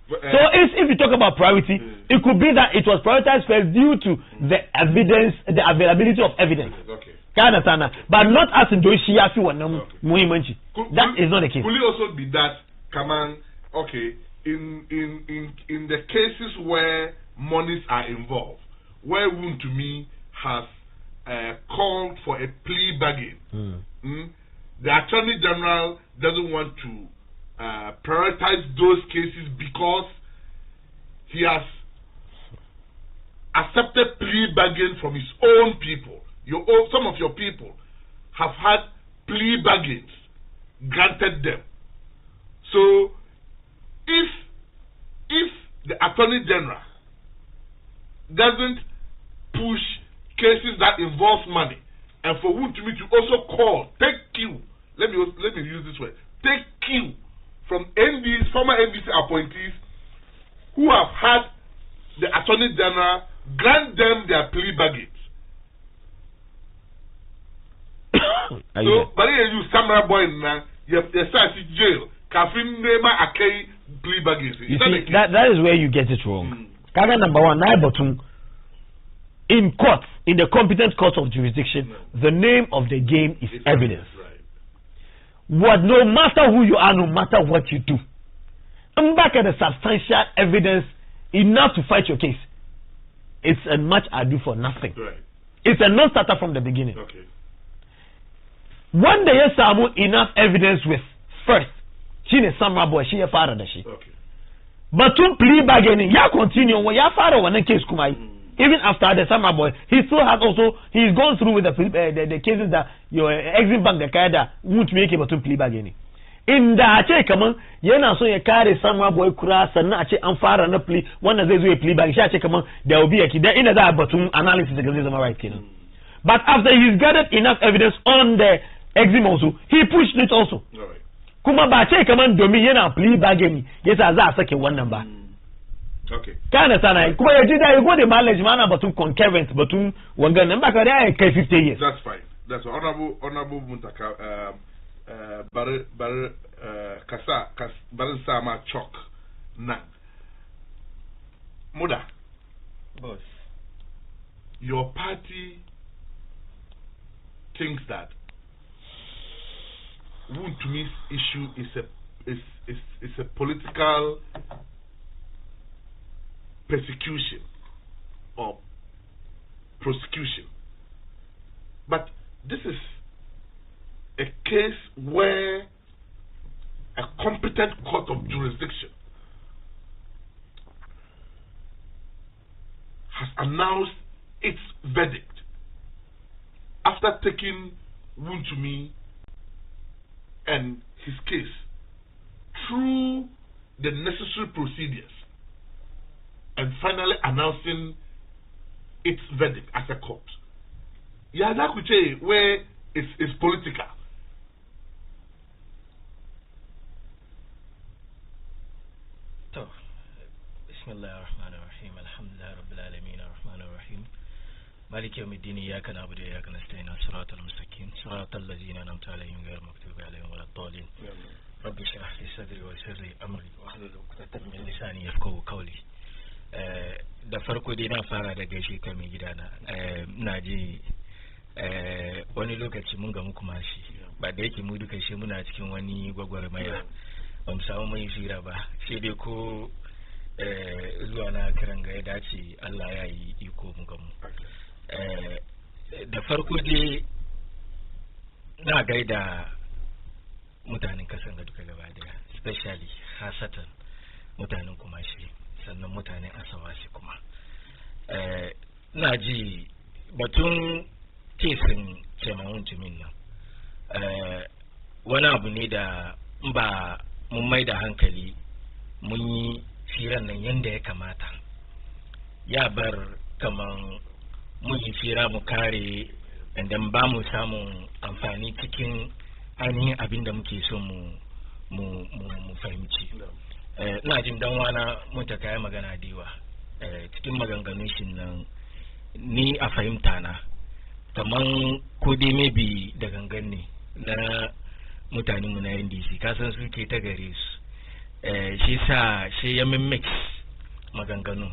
So if you talk about priority, it could be that it was prioritized first due to the evidence, the availability of evidence. Okay. But not as in that is not the case. Could it also be that in the cases where monies are involved, where to me has called for a plea bargain. The Attorney General doesn't want to prioritize those cases because he has accepted plea bargain from his own people. Some of your people have had plea bargains granted them. So if the Attorney General doesn't push cases that involve money, and for Wontumi to also call, take cue, let me use this word, take cue from former NDC appointees who have had the Attorney General grant them their plea bargains. So, but you Samurai boy now, you start in jail. Kafin Nema Akei plea bargains. You see, that is where you get it wrong. Kaga number one, in court, in the competent court of jurisdiction, the name of the game is evidence. What, no matter who you are, no matter what you do, I'm back at the substantial evidence enough to fight your case. It's a much ado for nothing. It's a non-starter from the beginning. When they have enough evidence with first, she is Samurai boy, she is father she. But to plea bargaining, ya continue when ya father when the case kumai. Even after the Samurai boy, he still has also he's gone through with the cases that your exit bank the Canada won't make it to plea bargaining. In the ache kaman yana so ya kare Samurai boy kura sannan ache an fara na plea wannan zai zo ya plea bargaining shi ache kaman there will be a kid in that batun analysis against the right kenan. But after he's gathered enough evidence on the exit also, he pushed it also. Kuma ba ce kaman domin yana plea bargaining yasa za a sake wannan ba. Kana sana kuma yaji da yago da mileage mana batun concurrent batun wangan nan ba ka da kai 50 years. That's fine. That's honorable Muntaka bar kasa barin sama chalk nan. Muda. Boss. Your party thinks that Wuntumi's issue is a political persecution or prosecution. But this is a case where a competent court of jurisdiction has announced its verdict after taking Wuntumi and his case through the necessary procedures and finally announcing its verdict as a court. Yada Kuche, where it's political. So, Bismillah ar-Rahman ar-Rahim, Alhamdulillah Rabbil Alameen ar-Rahman ar-Rahim, Malik Yawmiddin, Iyaka na'budu wa Iyaka nasta'in, Siratal Mustaqim, Siratal Ladzina an'amta alayhim ghayril maghdubi alayhim waladdallin. Rabbi shrah li sadri wa yassir li amri wahlul 'uqdatan min lisani yafqahu qawli. Da farko dai na fara da gaishe ka mai gidana. Ina ji wani lokaci mun ga muku mashi ba da yake mu duka shi muna cikin wani gwagwarmaya ba mu samu mai fira ba sai dai ko zuwa na kiran ga ya dace Allah ya yi iko mu ga mu. Da farko dai na gaida mutanen kasan ga duka gaba daya, especially hasatan mutanen kumashi sannan mutanen asawasi kuma. Na ji batun kesin cemawun tumin nan wani abu ne da ba mun mai da hankali mun yi firan nan yadda ya kamata, ya bar kaman mun yi fira mu kare idan ba mu samun amfani cikin ainihin abin da muke so mu fahimci. Ina jin dan wana Muntaka ya magana diwa cikin maganganun shi nan ni a fahimta na kaman ko dai maybe da gangan ne na mutanen mu na NDC kasan suke ta gare su shi sa shi ya mix maganganun,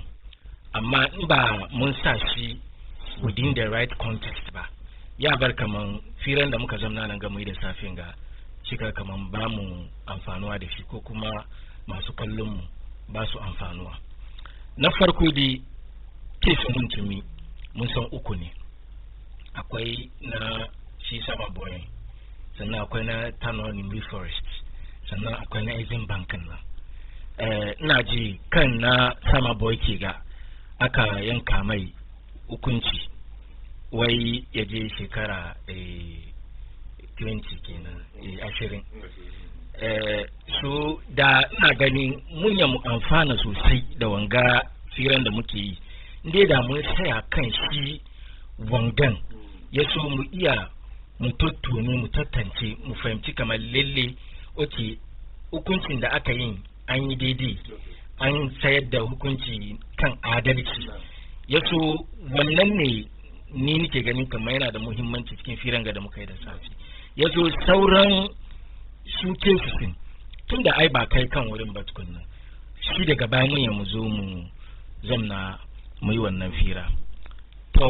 amma in ba mun sa shi within the right context ba ya bar kaman firan da muka zamna nan gamu da safin ga shika kaman ba mu amfanuwa da shi ko kuma masu kallon mu ba su amfanuwa. Na farko dai kesin Wuntumi mun san uku ne, akwai na shi sama boy sannan akwai na tanon in forest sannan akwai na izin bankin nan ina ji kan na sama boy ke ga aka yanka mai hukunci wai ya je shekara 20 kenan 20 so da ina ganin mun ya mu amfana sosai da wanga firan da muke yi inda da mun saya kan shi wangan ya so mu iya mu tattone mu tattance mu fahimci kamar lalle oke hukuncin da aka yin an yi daidai an sayar da hukunci kan adalci ya so wannan ne ni nake ganin kamar yana da muhimmanci cikin firan da muka yi da safi ya so sauran su kesusin tun da ai ba kai kan wurin ba tukunna shi daga bayan ya mu zo mu zamna mu yi wannan fira to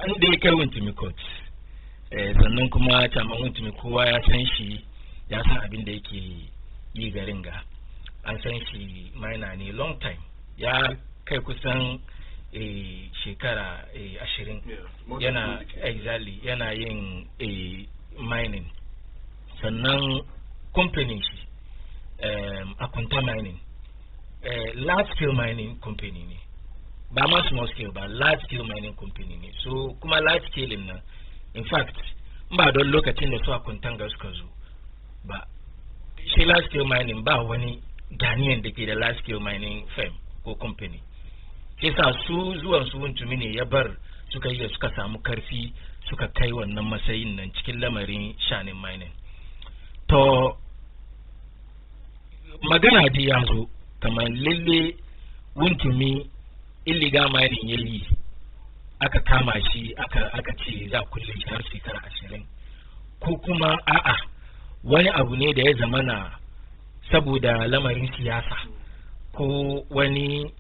an da ya kai wintimi court sannan kuma caman wintimi kowa ya san shi ya san abin da yake yi garin ga an san shi maina ne long time ya kai kusan shekara 20 yana exactly yana yin mining sannan company shi akunta mining large scale mining company ne ba ma small scale ba large scale mining company ne so kuma large scale nan in fact ba don lokacin da su akuntan ga suka zo ba shi large scale mining ba wani ganiyan da ke da large scale mining firm ko company kisa su zuwan su wuntumi ne ya bar suka yi suka samu karfi suka kai wannan matsayin nan cikin lamarin shanin mining to magana da ya zo kamar lalle wuntumi illegal mining ya yi aka kama shi aka ce za kulle shi har shekara 20 ko kuma a'a wani abu ne da ya zamana saboda lamarin siyasa ko wani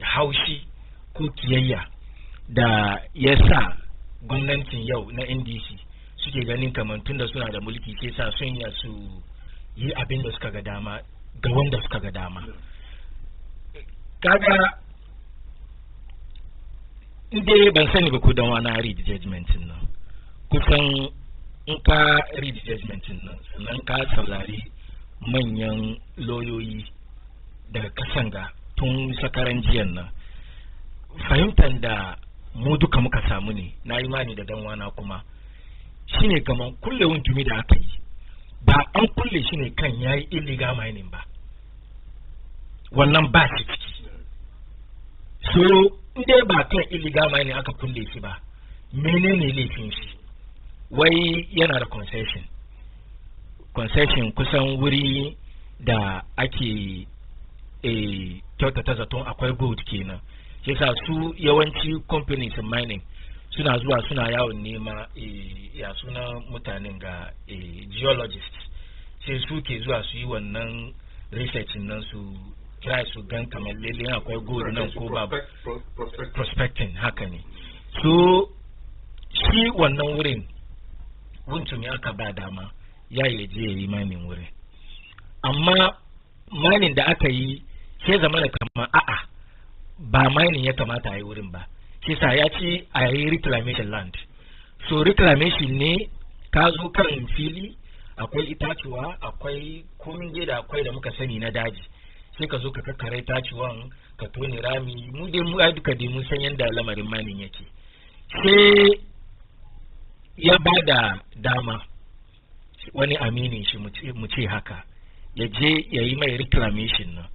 haushi ko kiyayya da ya sa gwamnatin yau na NDC suke ganin kamar tunda suna da mulki ke sa sun ya su yi abin da suka ga dama ga wanda suka ga dama kaga inda ban sani ba ko dan wani read judgment nan kusan in ka read judgment nan sannan ka saurari manyan lauyoyi daga kasan ga tun sakaran jiyan nan fahimtar da mu duka muka samu ne na imani da dan wana kuma shine kaman kulle wuntumi da aka yi ba an kulle shi ne kan yayi illegal mining ba wannan ba shi ciki so inda ba kan illegal mining aka kulle shi ba menene laifin shi wai yana da concession kusan wuri da ake kyautata zaton akwai gold kenan shi yasa su yawanci companies mining suna zuwa suna yawon nema ya suna mutanen ga geologists sai su ke zuwa su yi wannan research nan su try su gan kamar lele akwai gold nan ko ba prospecting haka ne so shi wannan wurin wuntumi aka ba dama ya je ya yi mining wurin amma mining da aka yi sai zama da kama a'a ba mining ya kamata a yi wurin ba kisa ya ce a yi reclamation land so reclamation ne ka zo kan fili akwai itatuwa akwai komin gida akwai da muka sani na daji sai ka zo ka kakkare itatuwan ka tone rami mu dai mu duka dai mun san yadda lamarin mining yake sai ya ba da dama wani aminin shi mu ce haka ya je ya yi mai reclamation nan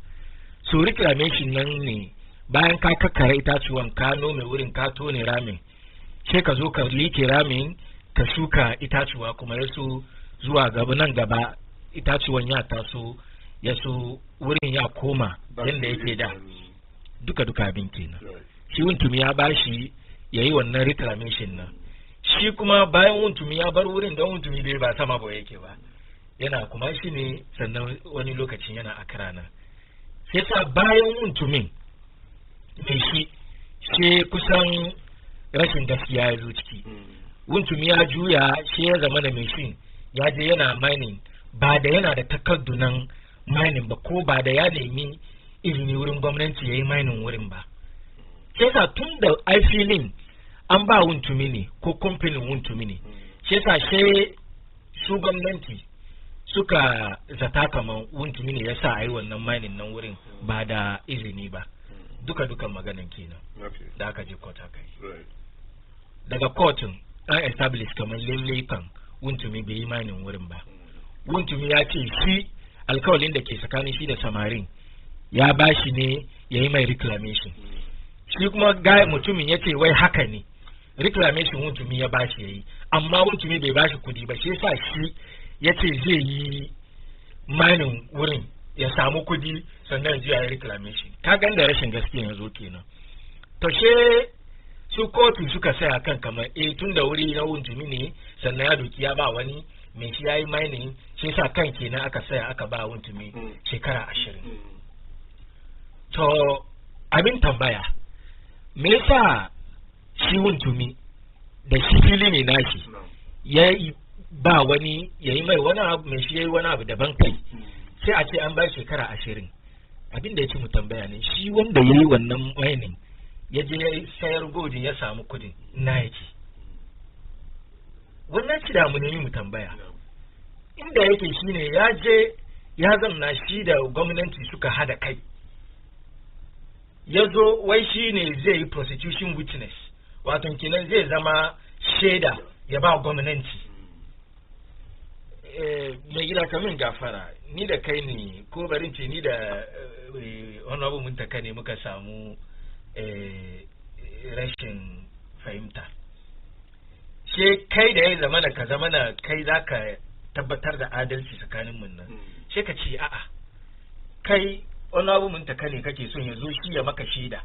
so reclamation nan ne bayan ka kakkare itatuwan ka nome wurin ka tone ramin sai ka zo ka like ramin ka shuka itatuwa kuma ya so zuwa gaba nan gaba itatuwan ya taso ya so wurin ya koma yadda yake da duka abin kenan shi wuntumi ya bashi ya yi wannan reclamation nan shi kuma bayan wuntumi ya bar wurin don wuntumi bai ba sama ba yake ba yana kuma shi ne sannan wani lokacin yana akara nan sai sa bayan wuntumin mai shi kusan rashin gaskiya ya zo ciki wuntumi ya juya shi ya zama da mai shi ya je yana mining ba da yana da takardunan mining ba ko ba da ya nemi izini wurin gwamnati ya yi mining wurin ba sai sa tun da ai filin an ba wuntumi ne ko kamfanin wuntumi ne sai sa su gwamnati suka zata kaman wuntumi ne yasa ai wannan mining nan wurin ba da izini ba duka maganan kenan da aka je court aka yi daga kotun an establish kamar lalle kan wuntumi bai yi mining wurin ba wuntumi ya ce shi alkawalin da ke tsakanin shi da samarin ya bashi ne ya yi mai reclamation shi kuma mutumin ya ce wai haka ne reclamation wuntumi ya bashi ya yi amma wuntumi bai bashi kudi ba shi yasa shi ya ce zai yi mining wurin ya samu kudi sannan zai yi reclamation ka gan da rashin gaskiya ya zo kenan to she su kotu suka saya kan kamar tun da wuri na wuntumi ne sannan ya doki ya ba wani mai shi ya yi mining shi sa kan kenan aka saya aka ba wuntumi shekara 20 to abin tambaya me yasa shi wuntumi da shi fili ne nashi ya ba wani ya yi mai wani abu mai shi ya yi wani abu daban kai sai a ce an ba shekara 20 abin da ya ci mu tambaya ne shi wanda ya yi wannan mining ya je ya sayar godin ya samu kudin na yake wannan ci da mu ne mu tambaya inda yake shine ya je ya zamna shi da gwamnati suka hada kai ya zo wai shi ne zai yi prosecution witness wato kenan zai zama shaida ya ba gwamnati mai gida kamin gafara ni da kai ne ko barin ce ni da honorable muntaka ne muka samu rashin fahimta she kai da ya zamana ka zamana kai za ka tabbatar da adalci tsakanin mun nan she ka ce a'a kai wani abu mun ta kane kake son ya zo shi ya maka shaida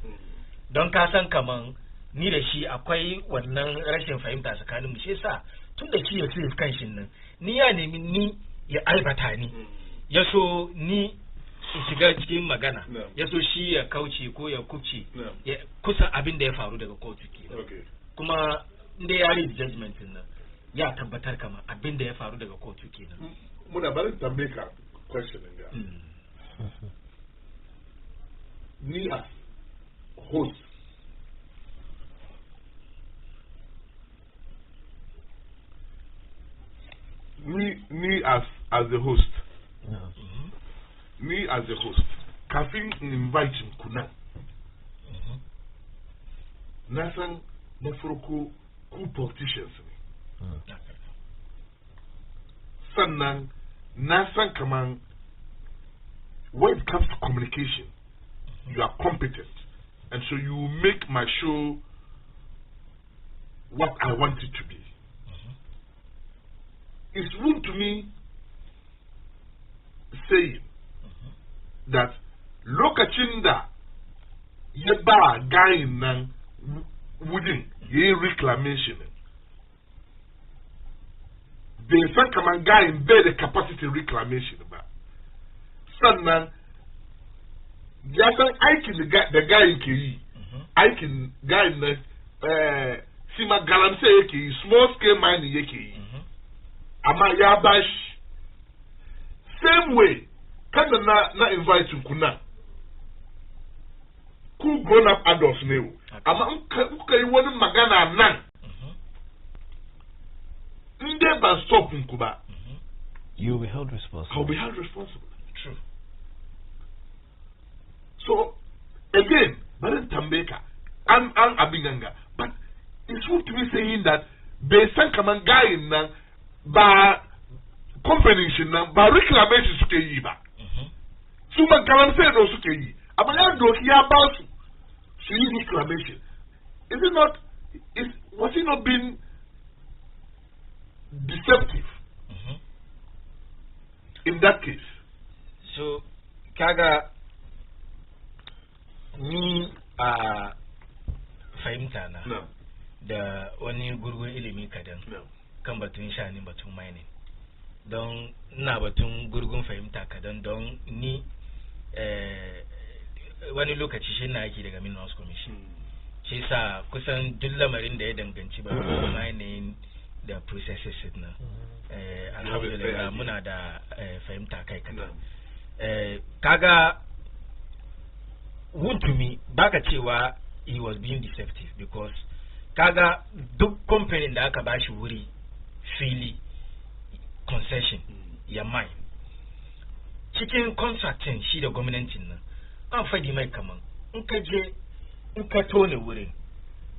don ka san kaman ni da shi akwai wannan rashin fahimta tsakanin mu shi yasa tun da shi ya ce kan shin nan ni ya nemi ni ya albata ni ya so ni in shiga cikin magana ya so shi ya kauce ko ya kubce ya kusa abin da ya faru daga kotu ke kuma inda ya yi judgment nan ya tabbatar kama abin da ya faru daga kotu kenan muna bari tambaye ka question din ga ni as host me as the host me as the host kafin invite kuna na san na farko ku politicians ne sannan na san kaman when it comes to communication you are competent and so you make my show what I want it to be. It's rude to me saying that lokacin da ya ba gayin nan wudin ya yi reclamation bai san kaman gayin bai da capacity reclamation ba sannan ya san aikin da gayin ke yi aikin gayin na shi ma galamse yake yi small scale mining yake yi amma ya bashi same way kada na invite kuna ku grown up adults ne amma kuka yi wani magana nan in dai ban stop ku ba you will be held responsible. I'll be held responsible. True. So again barin tambaye ka an abin ganga but it's good to be saying that bai san kaman gayin nan ba company shi nan ba reclamation suke yi ba su ma galamse da suke yi amma ya doki ya ba su yi reclamation is it not was it not being deceptive in that case? So kaga ni a fahimta na da wani gurgun ilimi kadan kan batun shani batun mining don ina batun gurgun fahimta kadan don ni wani lokaci shi na yake daga Minerals Commission shi sa kusan duk lamarin da ya danganci ba mining da processes na alhamdulillah muna da fahimta kai kadan kaga wuntumi baka cewa he was being deceptive because kaga duk company da aka bashi wuri fili concession ya mai cikin contracting shi da gwamnatin nan an fadi mai kaman in ka je in ka tone wurin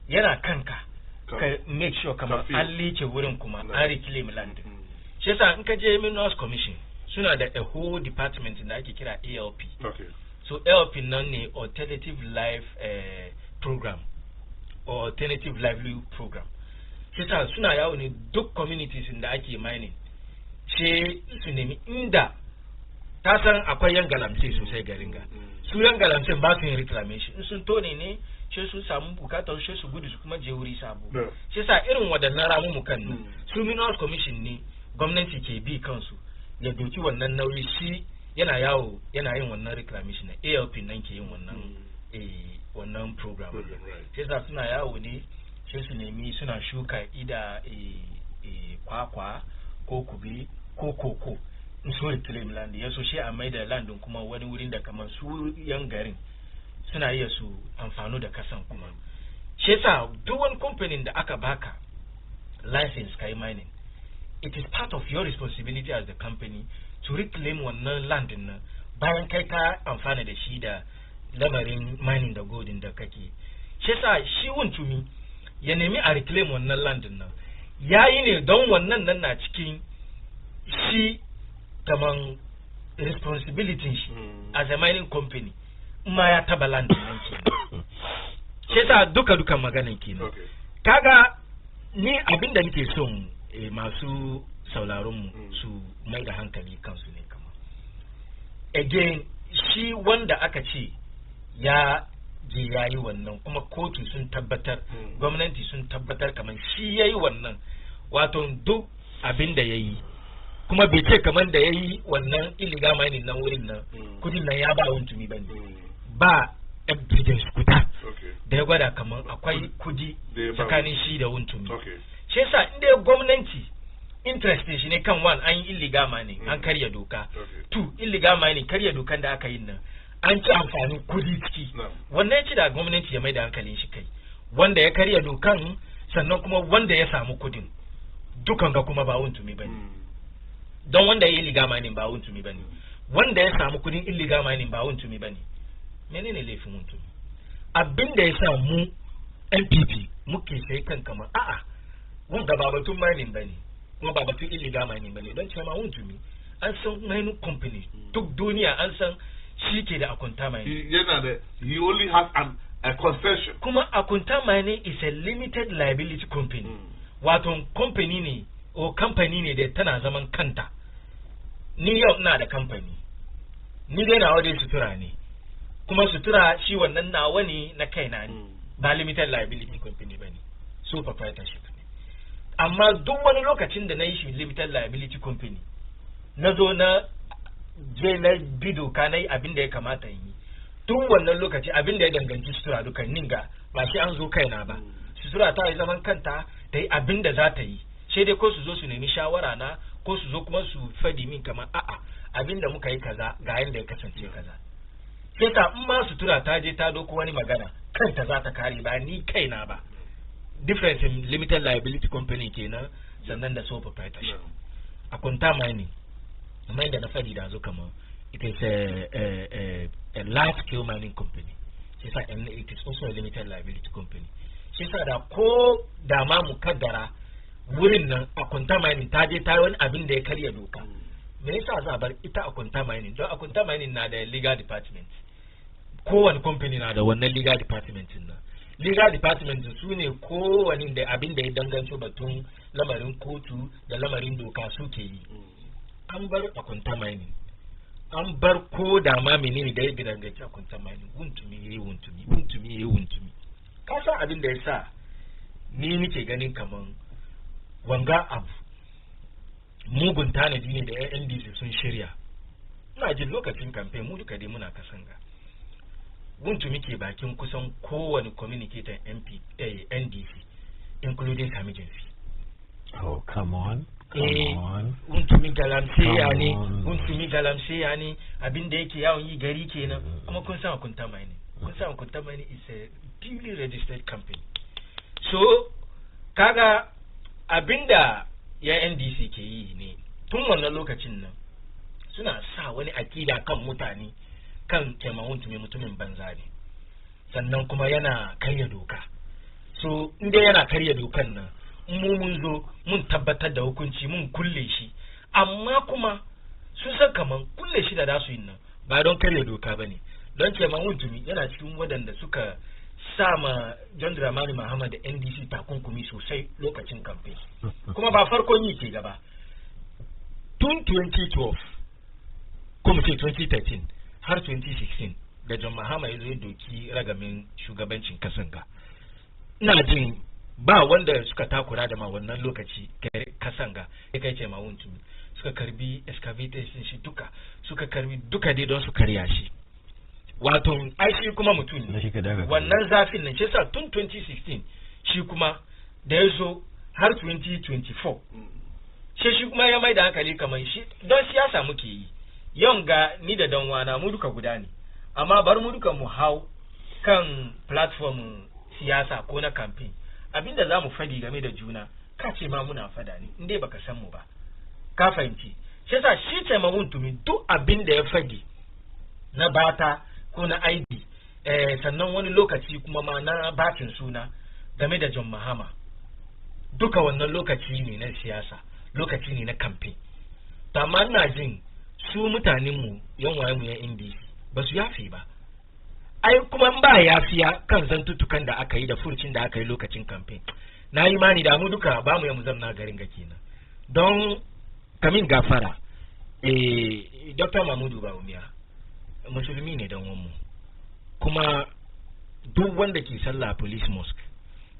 yana kanka ka make sure kaman an lice wurin kuma an reclaim land shi yasa in ka je Minerals Commission suna da a whole department da ake kira ALP. So ALP nan ne Alternative Life Program or Alternative Livelihood Program. Shi yasa suna yawo ne duk communities da ake mining. She su nemi inda ta san akwai yan galamse sosai garin ga. Su yan galamse ba su yin reclamation. In sun tone ne shi su samu bukatar shi su gudu su kuma je wuri sabo. Shi yasa irin wadannan ramumukan nan su Minerals Commission ne gwamnati ke bi kansu ya doki wannan nauyi shi yana yawo yana yin wannan reclamation na ALP nan ke yin wannan wannan program sai sa suna yawo ne sai su nemi suna shuka ida kwakwa ko kubi ko koko in so reclaim land ya so shi a mai da landin kuma wani wurin da kamar su yan garin suna iya su amfano da kasan kuma shi sa duk wani company da aka baka license kai mining, it is part of your responsibility as the company to reclaim wannan land din nan bayan kai ka amfana da shi da lamarin mining da gold da kake shi yasa shi wuntumi ya nemi a reclaim wannan land din nan yayi ne don wannan nan na cikin shi kaman responsibility shi as a mining company ma ya taba land din nan kenan shi yasa duka maganan kenan kaga ni abinda nake son masu sauraronmu su mai da hankali kansu ne kama again shi wanda aka ce ya je ya yi wannan kuma kotu sun tabbatar gwamnati sun tabbatar kamar shi ya yi wannan wato duk abin da ya yi kuma bai ce kamar da ya yi wannan illegal mining na wurin nan kudin nan ya ba wuntumi ba ne ba evidence guda da ya gwada kamar akwai kudi tsakanin shi da wuntumi shi yasa inda gwamnati interest shi ne kan one an yi illegal mining an karya doka two illegal mining karya dokan da aka yi nan an ci amfanin kudi ciki wannan ya ci da gwamnati ya mai da hankalin shi kai wanda ya karya dokan sannan kuma wanda ya samu kudin dukan ga kuma ba wuntumi bane don wanda ya yi illegal mining ba wuntumi bane wanda ya samu kudin illegal mining ba wuntumi bane menene laifin wuntumi abinda ya sa mu NPP muke sai kan kamar a'a wanda ba batun mining bane kuma ba batun illegal mining bane don cewa wuntumi an san mining company duk duniya an san shi ke da akunta mining yana da he only has a concession kuma akunta mining is a limited liability company wato company ne o company ne da tana zaman kanta ni yau ina da company ni dai nawa dai sutura ne kuma sutura shi wannan nawa ne na kaina ne ba limited liability company bane so proprietorship ne amma duk wani lokacin da na yi shi limited liability company na zo na je na bi doka na yi abin da ya kamata yi tun wannan lokaci abin da ya danganci sutura dukannin ga ba shi an zo kaina ba sutura ta yi zaman kanta ta yi abin da za ta yi sai dai ko su zo su nemi shawara na ko su zo kuma su fadi min kamar a'a abin da muka yi kaza ga yanda ya kasance kaza sai ta in ma sutura ta je ta doko wani magana kanta za ta kare ba ni kaina ba difference in limited liability company kenan sannan da sole proprietorship a kunta mining kamar yadda na fadi da zo kamar it is a large scale mining company sai sa it is also a limited liability company sai sa da ko da ma mu kaddara wurin nan a kunta mining ta je ta yi wani abin da ya karya doka me yasa za a bar ita a kunta mining don a kunta mining na da legal department kowane company na da wannan legal department nan legal department su ne kowane da abin da ya danganci batun lamarin kotu da lamarin doka suke yi an bar a kunta mining an bar ko da ma menene da ya danganci a kunta mining wuntumi yayi wuntumi ka san abin da ya sa ni nake ganin kaman wanga abu mugun tanadi ne da yan NDC sun shirya ina jin lokacin campaign mu duka dai muna kasanga wuntumi ke bakin kusan kowane communicator NDC including emergency. Oh, come on. Wuntumi galamseya ne abinda yake yawon yi gari kenan kuma kun san kunta mining is a duly registered company. So kaga abinda ya NDC ke yi ne tun wannan lokacin nan suna sa wani akida kan mutane kan Kemahun mutumin banza ne, sannan kuma yana karya doka. So inda yana karya dokan nan mun zo mun tabbatar da hukunci mun kulle shi, amma kuma sun san kaman kulle shi da za su yi nan ba don karya doka ba ne, don Kemahun yana cikin waɗanda suka sama John Dramani Mahama da NDC takunkumi sosai lokacin kamfe. Kuma ba farkon yi ke gaba. Tun 2012 ko mu ce 2013 har 2016 da John Mahama ya zo ya doki ragamin shugabancin kasan ga. Ina jin ba wanda suka takura da ma wannan lokaci kasan ga ya kai Kemahun suka karbi excavators shi duka, suka karbi duka dai don su karya shi. Wato ai shi kuma mutum ne wannan zafin nan shi yasa tun 2016 shi kuma da ya zo har 2024 shi kuma ya mai da hankali kamar shi don siyasa muke yi. Yau ga ni da dan wana mu duka guda ne, amma bar mu duka mu hau kan platform siyasa ko na campaign, abinda za mu fadi game da juna ka ce ma muna fada ne in dai baka san mu ba, ka fahimci. Shi yasa shi Kemahun duk abin da ya fadi na bata ko na ID sannan wani lokaci kuma ma na batin suna game da John Mahama, duka wannan lokaci ne na siyasa, lokaci ne na campaign. To amma ina jin su mutanenmu yan wayenmu ya NDC ba su yafi ba. Ai kuma ba yafiya kan zantutukan da aka yi da furcin da aka yi lokacin campaign. Na yi mani da mu duka ba mu ya mu zamna garin ga kenan. Don kamin gafara Dr. Mahmudu Bawumia musulmi ne dan wanmu, kuma duk wanda ke sallah police mosque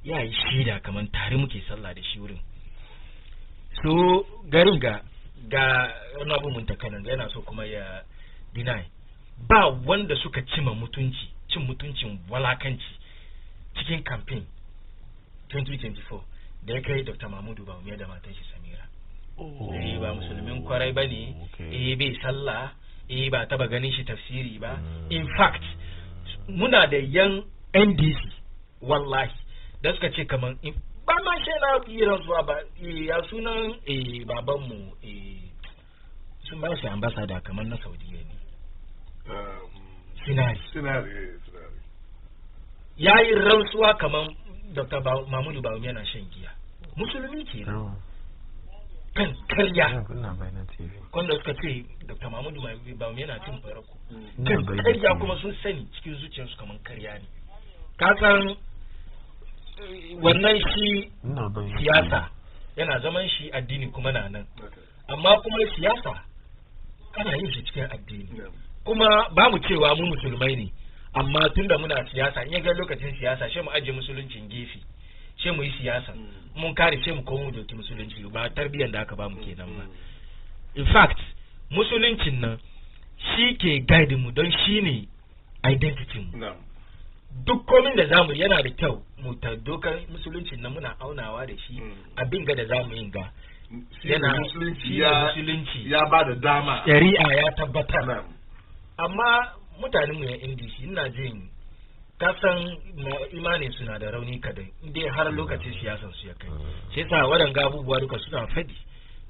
ya yi shida kamar tare muke sallah da shi wurin. So garin ga wani abu mun takanan yana so kuma ya deny ba wanda suka cin mutuncin walakanci cikin campaign 2024 da ya kai Dr. Mahmudu Bawumia da matan shi Samira. Ba musulmin kwarai bane, bai sallah, ba taba ganin shi tafsiri ba. In fact muna da yan NDC wallahi da suka ce kaman ba ma shi na yi rantsuwa ba, ya sunan babanmu sun ba shi ambassador kamar na Saudiya ne, Sinari ya yi rantsuwa kamar Dr. Mahmudu Bawumia na shan giya. Musulmi ke kan karya wanda suka ce Dr. Mahmudu Bawumia na cin farako kan karya, kuma sun sani cikin zuciyarsu kamar karya ne. Kasan wannan shi siyasa yana zaman shi addini kuma na nan, amma kuma siyasa ana yin shi cikin addini. Kuma ba mu cewa mu musulmai ne, amma tunda muna siyasa in ya ga lokacin siyasa shi mu ajiye musuluncin gefe, shi mu yi siyasa mun kare shi mu komo doki musulunci, ba tarbiyyar da aka ba mu kenan ba. In fact musuluncin nan shi ke guide mu don shi ne identity mu. Duk komin da zamu yana da kyau mu ta dokar musuluncin nan muna aunawa da shi, abin ga da zamu yin ga yana musulunci ya ba da dama, shari'a ya tabbatar. Amma mutanen mu ya NDC ina jin kasan imanin suna da rauni kadan inda har lokacin siyasan su ya kai. Sai sa waɗanga abubuwa duka suna fadi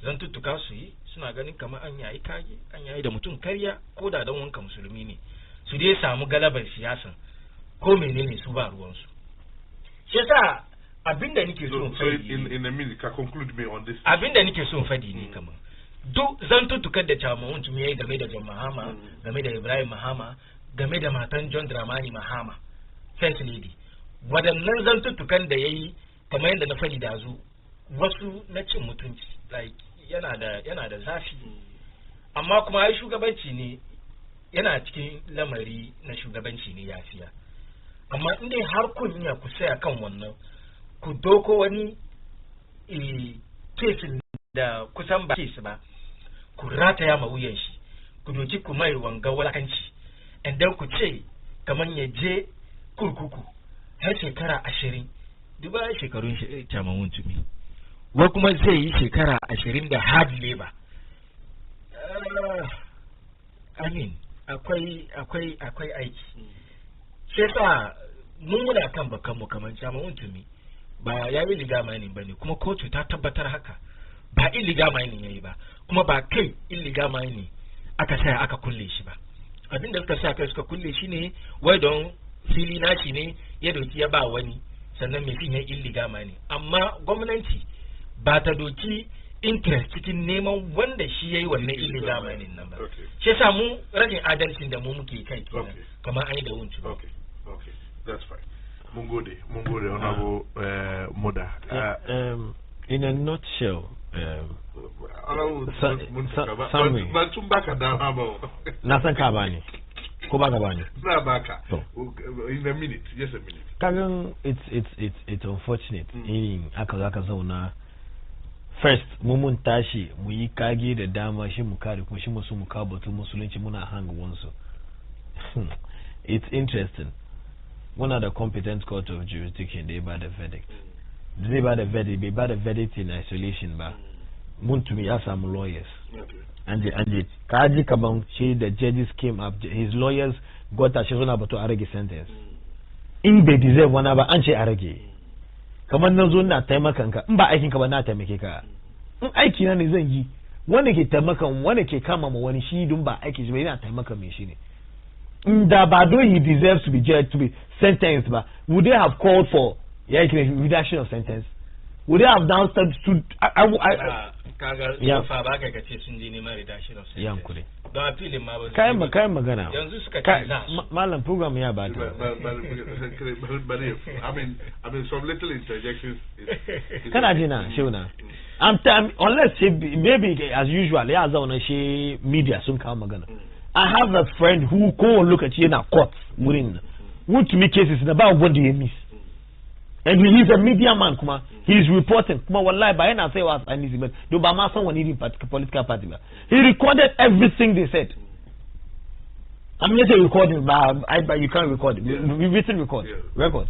zan tuttuka su yi, suna ganin kamar an yayi kage, an yayi da mutum karya ko da dan wanka musulmi ne, su dai samu galabar siyasan ko menene su ba ruwansu. Sai sa abinda nake so fadi in a minute ka conclude me on this. Abinda nake so fadi ne kamar duk zan tuttukar da Kemahun yayi game da John Mahama, game da Ibrahim Mahama, game da matan John Dramani Mahama first lady, waɗannan zan tuttukan da yayi kamar yadda na fadi da zu wasu na cin mutunci, like yana da zafi, amma kuma ai shugabanci ne, yana cikin lamari na shugabanci ne yafiya. Amma in dai har kun iya ku saya kan wannan, ku doko wani kesin da kusan ba kesi ba, ku rataya ma wuyan shi, ku doki ku mai wanga walakanci, and then ku ce kamar ya je kurkuku har shekara 20. Duba shekarun Kemahun wa kuma zai yi shekara 20 da hard labor. Akwai aiki. Sai sa mun muna kan bakan mu kaman jama wuntumi ba ya yi illegal mining bane kuma kotu ta tabbatar haka ba illegal mining yayi ba kuma ba kai illegal mining aka saya aka kulle shi ba abinda suka sa kai suka kulle shi ne wai don fili nashi ne ya doki ya ba wani sannan mai fin ya illegal mining amma gwamnati ba ta doki interest cikin neman wanda shi yayi wannan illegal mining nan ba shi yasa mu ragin adalcin da mu muke kai kenan kamar an yi da wuntumi okay that's fine mun gode honorable Muda in a nutshell summary ban tun baka dama ba na san ka bani ko baka bani na baka in a minute just a minute kagan it's unfortunate in aka zaka zauna first mun tashi mu yi kage da dama shi mu kare kuma shi musu mu kawo batun musulunci muna hanga wansu it's interesting muna da competent court of jurisdiction da ya ba da verdict zai ba da verdict bai ba da verdict in isolation ba mun tumi ya samu lawyers and kaji kaman shi the judges came up his lawyers got a shi suna batu a rage sentence in bai deserve wani ba an ce a rage kamar na zo na taimakan ka in ba aikin ka ba na taimake ka in aiki na ne zan yi wanda ke taimakan wanda ke kama ma wani shi dun ba aiki shi ba yana taimakan mai shi ne da ba do he deserves to be judged to be sentenced ba would they have called for reduction of sentence would they have done steps to kaga fa ba ka ce sun je neman reduction of sentence yankuri don appeal ma ba kayan magana yanzu suka ce malam program ya ba ta I mean some little interjections kana jina sheuna unless maybe as usual ya zauna shi media sun kawo magana I have a friend who go look at you in a court wurin who to me cases na ba wanda ya miss and he's a media man kuma he's reporting kuma wallahi ba yana sai wa anisi but do ba ma san wani political party ba he recorded everything they said I mean say recording but you can't record it written record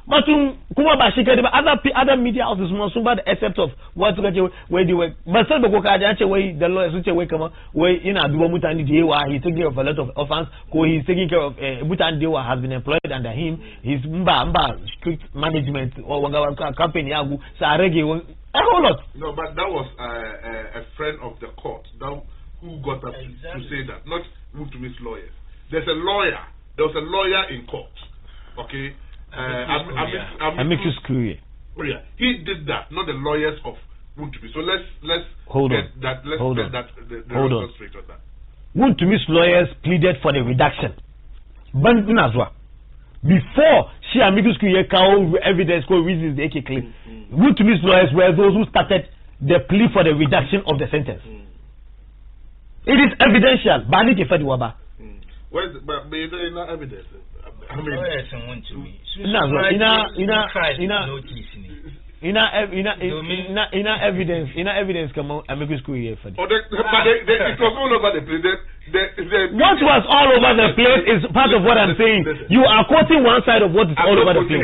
but kuma ba shi kai ba other media houses sun ba the except of what suka ce wai they were ba sai ba ko ka ji an ce wai the lawyer sun ce wai kamar wai ina duba mutane da yawa he taking care of a lot of offense ko he taking care of mutane da yawa has been employed under him his mba strict management or wanga company yagu sa rage a whole lot. No, but that was a friend of the court who got up to say that, not Wutumi's lawyers. There was a lawyer in court, okay. Amicus Curiae. Yeah, he did that, not the lawyers of Wuntumi. So let's hold get on. That. Let's hold get on. that. Hold on. Straight on that. Wuntumi's lawyers pleaded for the reduction. But before she Amicus Curiae cow evidence co reasons the AK claim, Wuntumi's lawyers were those who started the plea for the reduction of the sentence. It is evidential. Bani ke fadi waba. Where is it? But there's no evidence. I mean, ina evidence come Amicus Curiae for this. But it was all over the place. What was all over the place is part of what I'm saying. You are quoting one side of what is all over the place.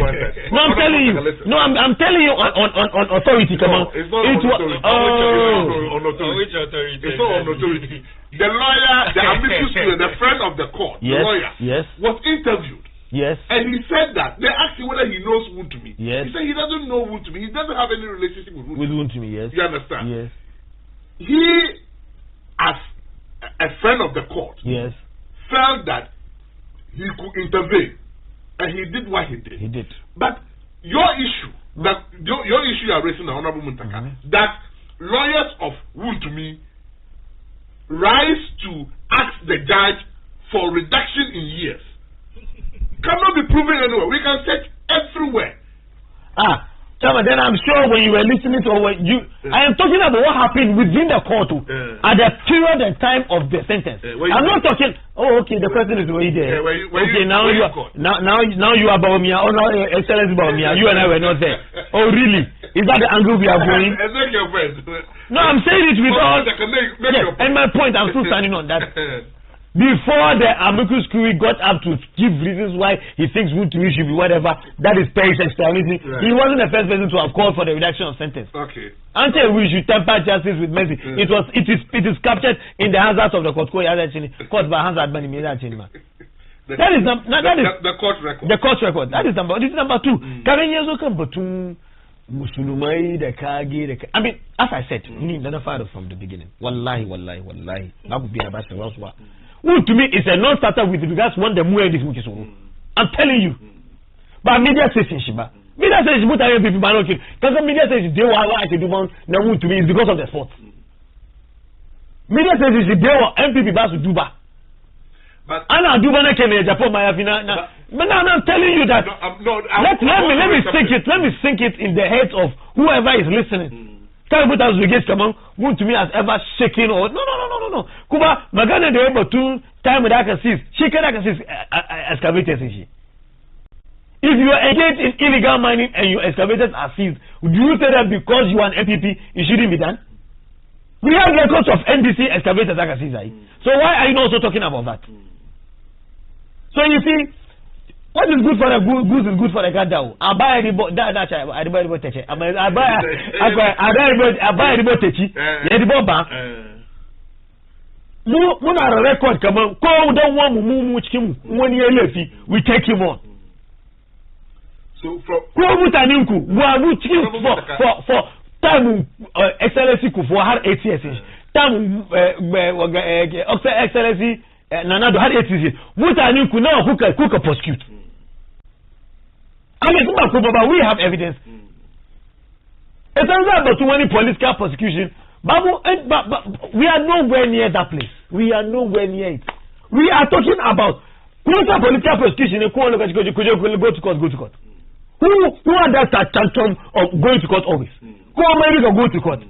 No, I'm telling you. No, I'm telling you on authority. Come on. It's not on authority. It's not on authority. The lawyer, the Amicus Curiae, the friend of the court, the lawyer, was interviewed. Yes. And he said that. They asked him whether he knows Wuntumi. Yes. He said he doesn't know Wuntumi. He doesn't have any relationship with Wuntumi. With Wuntumi, yes. You understand? Yes. He, as a friend of the court, yes, felt that he could intervene. And he did what he did. He did. But your issue, your issue you are raising, the Honorable Muntaka, that lawyers of Wuntumi rise to ask the judge for reduction in years cannot be proven anywhere. We can search everywhere. Chama, then I'm sure when you were listening to what I am talking about what happened within the court at the period and time of the sentence. I'm not talking. Oh, okay. The question is where you there. Okay, now you are Baumia. Oh, no, Excellency Baumia. You and I were not there. Oh, really? Is that the angle we are going? No, I'm saying it with all. Yes, and my point, I'm still standing on that. Before the Amicus Curiae got up to give reasons why he thinks Wuntumi should be whatever, that is Paris externality. He wasn't the first person to have called for the reduction of sentence. Okay. Until we should temper justice with mercy. It is captured in the hands of the court. Court by hands That is the court record. The court record. That is number. This is number 2. Karenyezo kan batun Musulmai da kage da. I mean, as I said, ni na fara from the beginning. Wallahi. Babu biya ba se rasuwa. Who to me is a non-starter with regards one the muye this muke so. I'm telling you. But media says shiba. Media says but I people man okay. Because media says they wahala I do man na who to me is because of the sport. Media says they MPP ba su duba. But Anna duba na kene Japan ma yafina na. But now I'm telling you that. Let me sink it in the heads of whoever is listening. Tell me that Brigade Kamang who to me has ever shaken or no. Kuba magana de able to time that I can see. She can excavators in she. If you are engaged in illegal mining and your excavators are seized, do you say that because you are an MPP it shouldn't be done? We have records of NDC excavators that can seize. So why are you not also talking about that? So you see, what is good for the goose is good for the gander. I buy the boat. I buy the boat. I buy the boat. The boat bank. No, not a record. Come on, call the one who move him 1 year later. We take him on. So from for time excellency for hard 8 years. Time excellency. Nanado had 8 years. Mutani could now cook a prosecute. I mean, but we have evidence. It's not about 20 political prosecution. But we are nowhere near that place. We are nowhere near it. We are talking about political prosecution. Go to court. Who are that tantrum of going to court always? Go to court.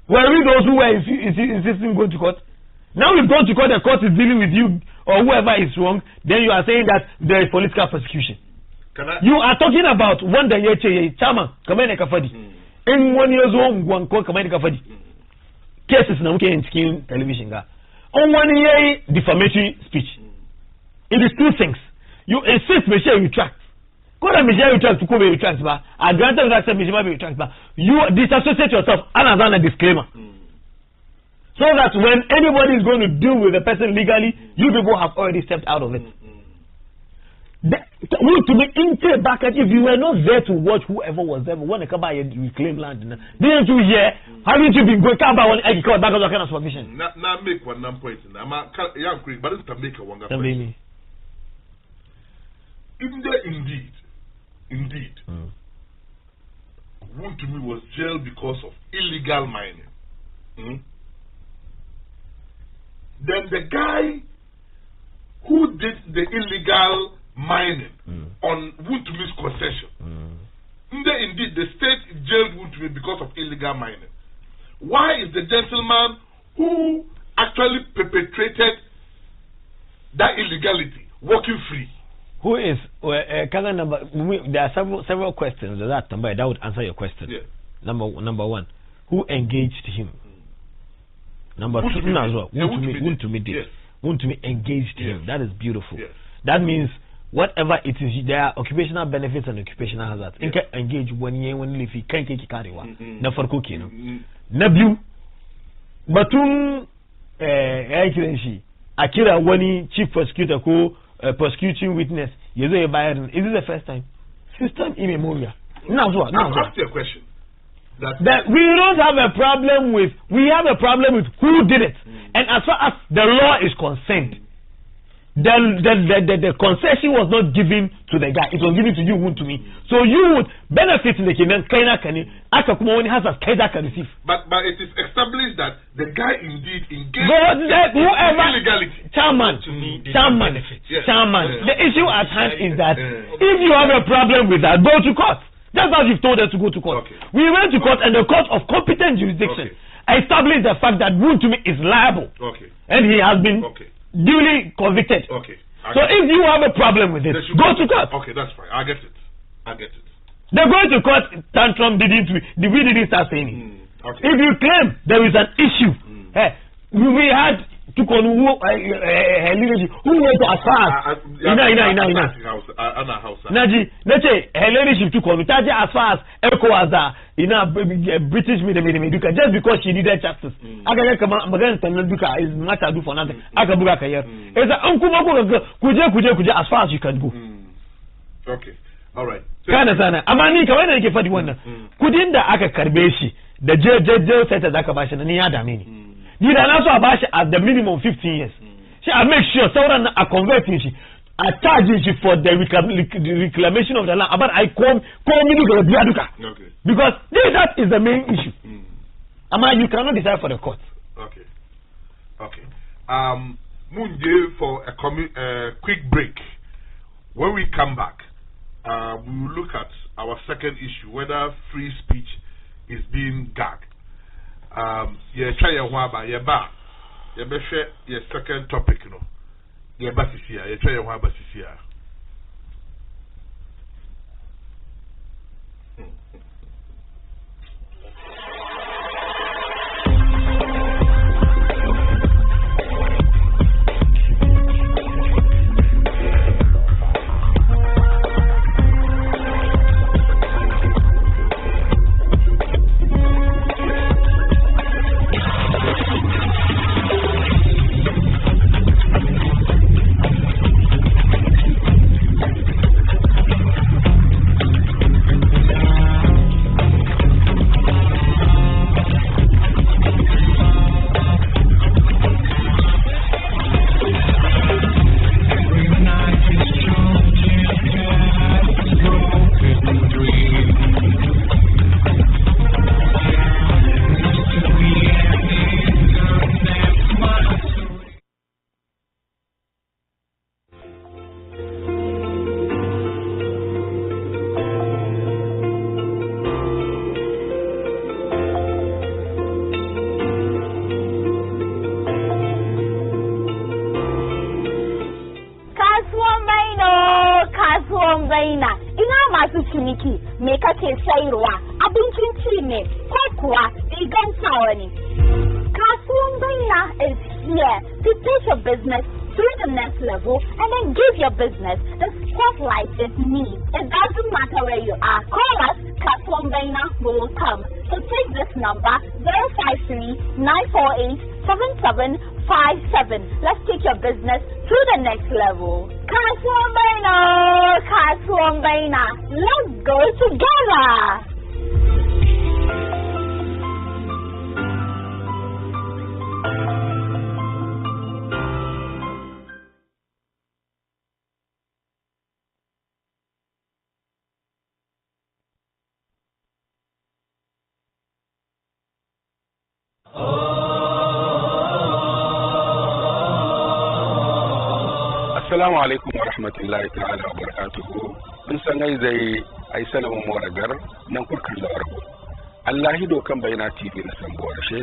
Were we those who were insisting going to court? Now we've gone to court, the court is dealing with you or whoever is wrong, then you are saying that there is political persecution. You are talking about one day Chama, Kamene Kafadi. In 1 year's old one called Kamene Kafadi. Cases now in skin television. On 1 year defamatory speech. It is 2 things. You insist Michelle retract. Michelle retract to Kobe retract, but I granted that Michelle retract, but you disassociate yourself and as a disclaimer. So that when anybody is going to deal with the person legally, you people have already stepped out of it. To be into back at if you were not there to watch whoever was there, when they come by and reclaim land, didn't you hear? Haven't you been going back on any back of that kind of supervision? Now make one point. I'm young, but it's to make a one point. Indeed, Woon to me was jailed because of illegal mining. Then the guy who did the illegal mining on Woon to me's concession, indeed the state jailed Woon to me because of illegal mining. Why is the gentleman who actually perpetrated that illegality walking free? Who is there are several questions that would answer your question. Yeah. Number 1, who engaged him? Number 2, Woon to me engaged him. That is beautiful. Yes. That means whatever it is, there are occupational benefits and occupational hazards. Yes. Engage 1 year when if he can't take carrywa. Na farko kenan. Na biyu batun akira wani chief prosecutor ko prosecuting witness, is this the first time? System immemorial. Now, ask you a question. That we don't have a problem with, we have a problem with who did it. And as far as the law is concerned, the concession was not given to the guy, it was given to you, Woon to me. So you would benefit in the Kenyan Kani, Akakumoni has a Kaida can receive. But it is established that the guy indeed engaged whoever illegality. Chairman. The issue at hand is that if you have a problem with that, go to court. That's how you've told us to go to court. Okay. We went to court and the court of competent jurisdiction established the fact that Woon to me is liable. Okay. And he has been duly convicted. Okay. So if you have a problem with it, go to court. Okay, that's fine. I get it. They're going to court. Tantrum didn't start saying it. Okay. If you claim there is an issue, we had took on her leadership, who went to as far as Naji, let's say her leadership took on as far as ECOWAS, British media, just because she needed justice. I can come Duka is not to do for nothing. I can book here. It's an as far as you can go. Okay, all right. Kana sana, amani kamar da nake faɗi wannan. Kudin da aka karbe shi da jail set da aka bashi na ni ya dame ni. Ni da na so a bashi at the minimum 15 years. Shi I make sure sauran a convert shi a charge shi for the reclamation of the land. But I come mini ga biya duka. Okay. Because that is the main issue. Ama you cannot decide for the court. Okay. Okay. Munje for a quick break. When we come back, we will look at our second issue, whether free speech is being gagged. Your second topic, you know. Me kake sayarwa abincin ci ne ko kuwa rigan sawa ne. Kasuwan Baina is here to take your business to the next level and then give your business the spotlight it needs. It doesn't matter where you are. Call us, Kasuwan Baina will come. So take this number 053-948-7757. Let's take your business to the next level. Kasuwan Baina, let's go together. Assalamu alaikum wa rahmatullahi ta'ala wa barakatuhu. Mun san zai ai salamun moragar nan kurkan da wargo. Allah hido kan Baina TV na san borshe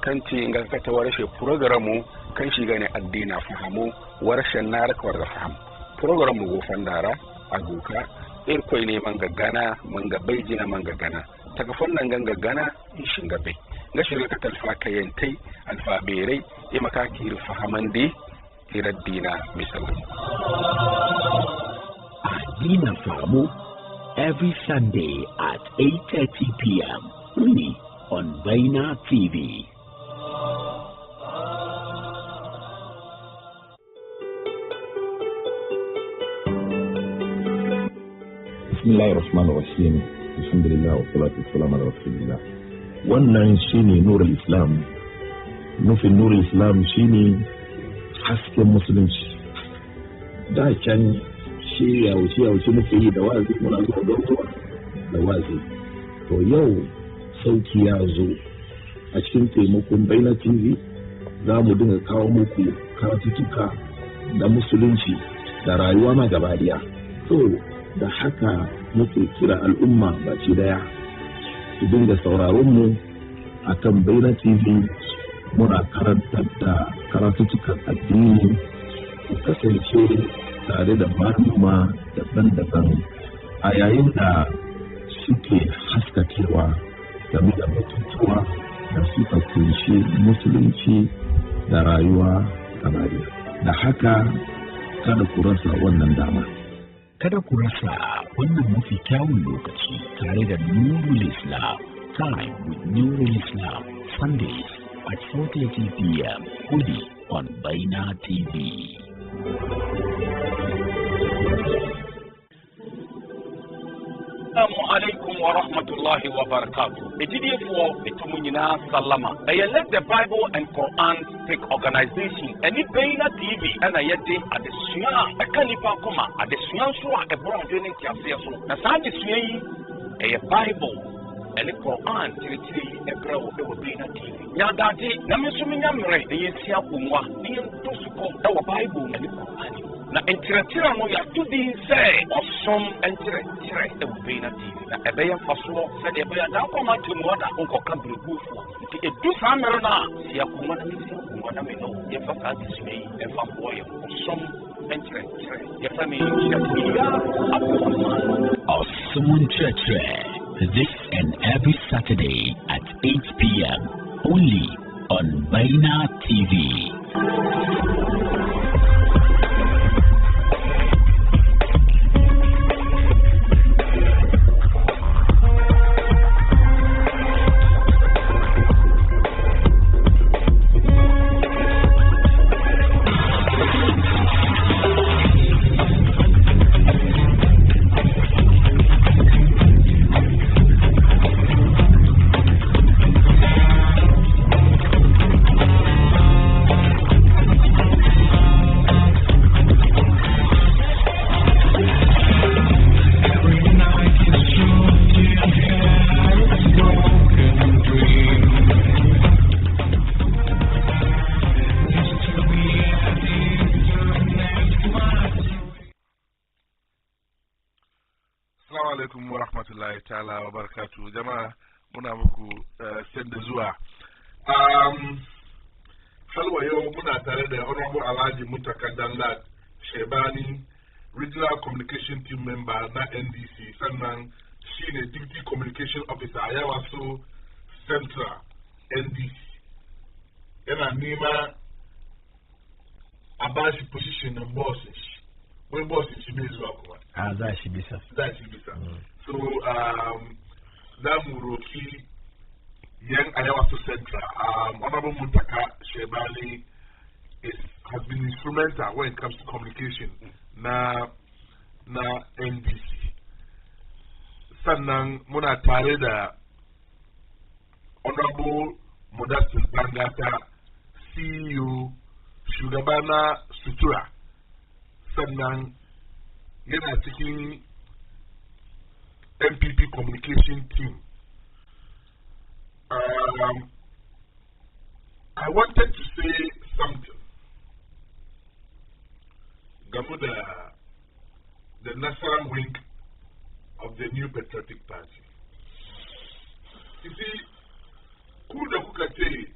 kan ci ga ka ta warshe programu kan shi gane addina fahamu warshen narakar da faham. Programu go fandara aguka irkoi ne man gaggana man gabai jina man gaggana taga fannan gaggana in shin gabai ga shirka ka talfa kayantai alfaberai e makaki fahamandi Dina Misalu. Dina Famu every Sunday at 8:30 p.m. only on Baina TV. Bismillahirrahmanirrahim. Alhamdulillah wa salatu wassalamu ala rasulillah. Wannan shine nurul Islam. Nufin nurul Islam shine hasken musulunci. Da can shi ya wuce muke yi da wazi muna zuwa don da wazi. To yau sauki ya zo a cikin taimakon Baina TV za mu dinga kawo muku karatutuka da musulunci da rayuwa ma gaba daya. To da haka muke kira al'umma baki daya su dinga sauraron mu akan Baina TV. Muna karantar da karatutukan addini ku kasance tare da maluma daban-daban a yayin da suke haskakewa game da batutuwa da suka kunshi musulunci da rayuwa kamariya. Da haka kada ku rasa wannan dama. Kada ku rasa wannan mafi kyawun lokaci tare da Nurul Islam. Time with Nurul Islam. Sundays at 4:30 p.m. only on Baina TV. Assalamu alaikum wa rahmatullahi wa barakatuh. Ejidi for itumunina salama. Let the Bible and Quran take organization. Any Baina TV and I yet at the Suya, a Kanipa Koma, at the Suyan Sua, a brown training Kiafiaso. Nasadi Suyi, a Bible and the Quran, Tiri, a brown Baina TV. Yadati, Namisuminamre, the Yesia Umwa, the Tosuko, our Bible and the Quran. Na enteretira no ya tudi say osom enteretira e Baina TV na ebeya faso se de ebeya da ko ma temu da onko ka brugufo ti edu fa mere na ya kuma na misi kuma na me no ya fa ka dismay e fa boye osom enteretira ya fa me ya Awesome Church this and every Saturday at 8 p.m. only on Baina TV. ta'ala wa barakatuhu jama'a muna muku sanda zuwa halwa yau muna tare da honorable Alhaji Muntaka Danlad Shebani, regional communication team member na NDC, sannan shine deputy communication officer a yawa so central NDC. Yana nema a bashi position na bosses wai bosses shi bai zuwa kuma za shi bisa so za mu roki yan Ayawa Central Honorable Muntaka Shebali has been instrumental when it comes to communication na NDC. Sannan muna tare da Honorable Modestin Bangata, CEO, shugaba na Sutura. Sannan yana cikin MPP communication team. I wanted to say something about the national wing of the New Patriotic Party. You see, kuda kukate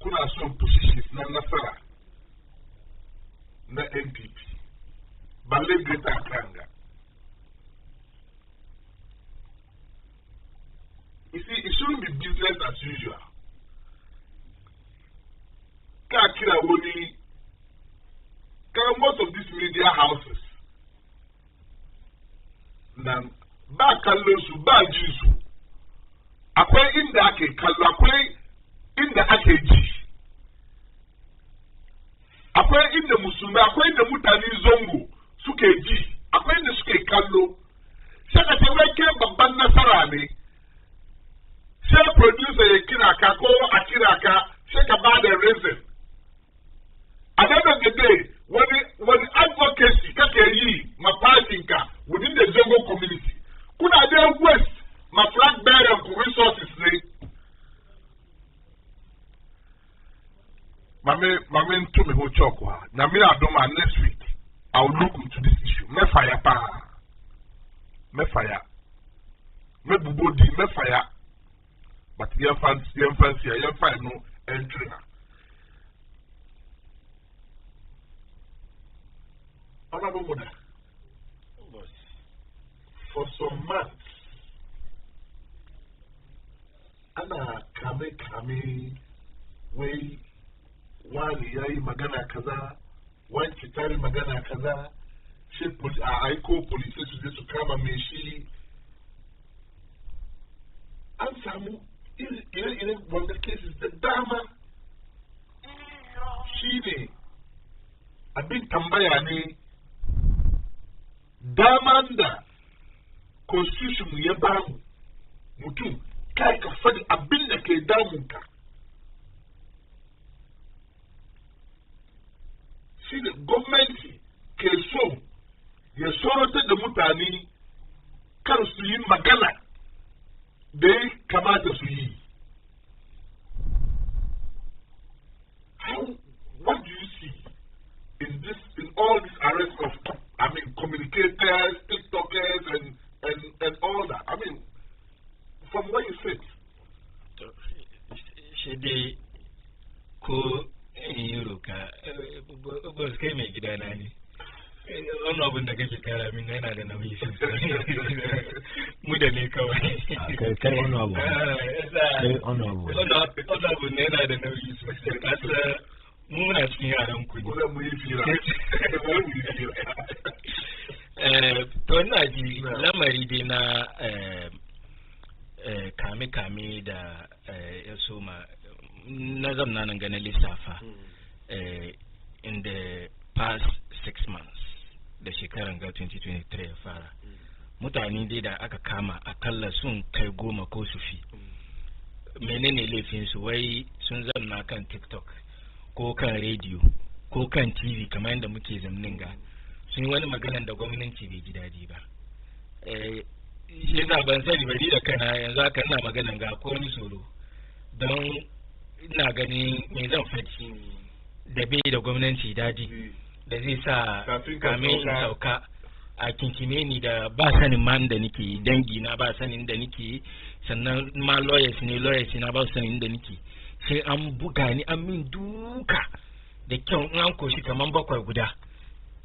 kuna some positions na nasara na MPP. Bale Greta Kanga. You see, it shouldn't be business as usual. Kakira Woni, most of these media houses, nan ba kallon su ba jin su, akwai inda ake kallo, akwai inda ake ji, akwai inda musulmai, akwai inda mutane zongo suke ji, akwai inda suke kallo. Saka ce wai ke babban nasara ne. Sai producer ya kira ka ko a kira ka sai ka ba da reason. At the end of the day, when advocacy kake yi ma ka within the Zongo community, kuna there west ma flag bearer ku resources ne. Mame to me ho chokwa. Na me adoma next week I will look into this issue. Me fire pa. Me fire. Me bubodi me fire. But your fancy, no entry. Honorable Mother, for some months, Anna kame way wani ya yi magana kaza wanki ta yi magana kaza shi a aiko police su je su kama mai shi an samu ire-iren wanda cases da dama shi ne abin tambaya ne daman da constitution ya bamu mutum kai ka faɗi abin da ke damunka shi ne gwamnati ke so ya sorotar da mutane kar su yi magana da ya kamata su yi. What do you see in all this arrest of communicators, TikTokers and all that? I mean, from where you sit? Shede ko Yuruka, ba su kai mai gidana ne. Wani abin da kake kara min yana da nauyi sosai. Mu da ne kawai. Kai wani abu. Wani abu ne yana da nauyi sosai. Kasa muna cikin yaran ku ne. Wanda mu yi fira. To ina ji lamari dai na kame-kame da ya soma na zamna nan ganin lissafa in the past 6 months da shekaran ga 2023 ya fara mutane dai da aka kama akalla sun kai 10 ko su fi menene laifinsu wai sun zamna kan TikTok ko kan radio ko kan TV kamar yadda muke zamnin ga sun yi wani maganan da gwamnati bai ji daɗi ba shi yasa ban sani bari da kana yanzu haka ina maganan ga ko wani tsoro don ina ganin me zan faɗi da bai da gwamnati daɗi da zai sa kamin in sauka a kinkime ni da ba sanin man da nake dangi na ba sanin da nake sannan ma lawyers na ba sanin da nake sai an buga ni an min duka da kyau in an koshi kaman 7 guda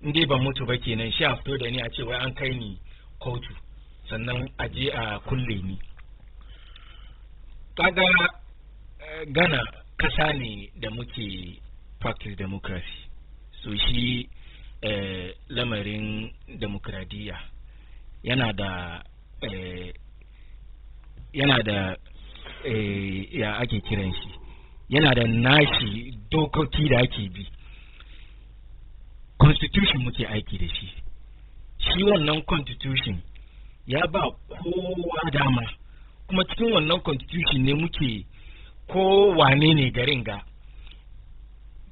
in dai ban mutu ba kenan shi a fito da ni a ce wai an kai ni kotu sannan a je a kulle ni kaga Ghana kasa ne da muke practice democracy so shi lamarin demokradiyya yana da ya ake kiran shi yana da nashi dokoki da ake bi constitution muke aiki da shi wannan constitution ya ba kowa dama kuma cikin wannan constitution ne muke kowane ne garin ga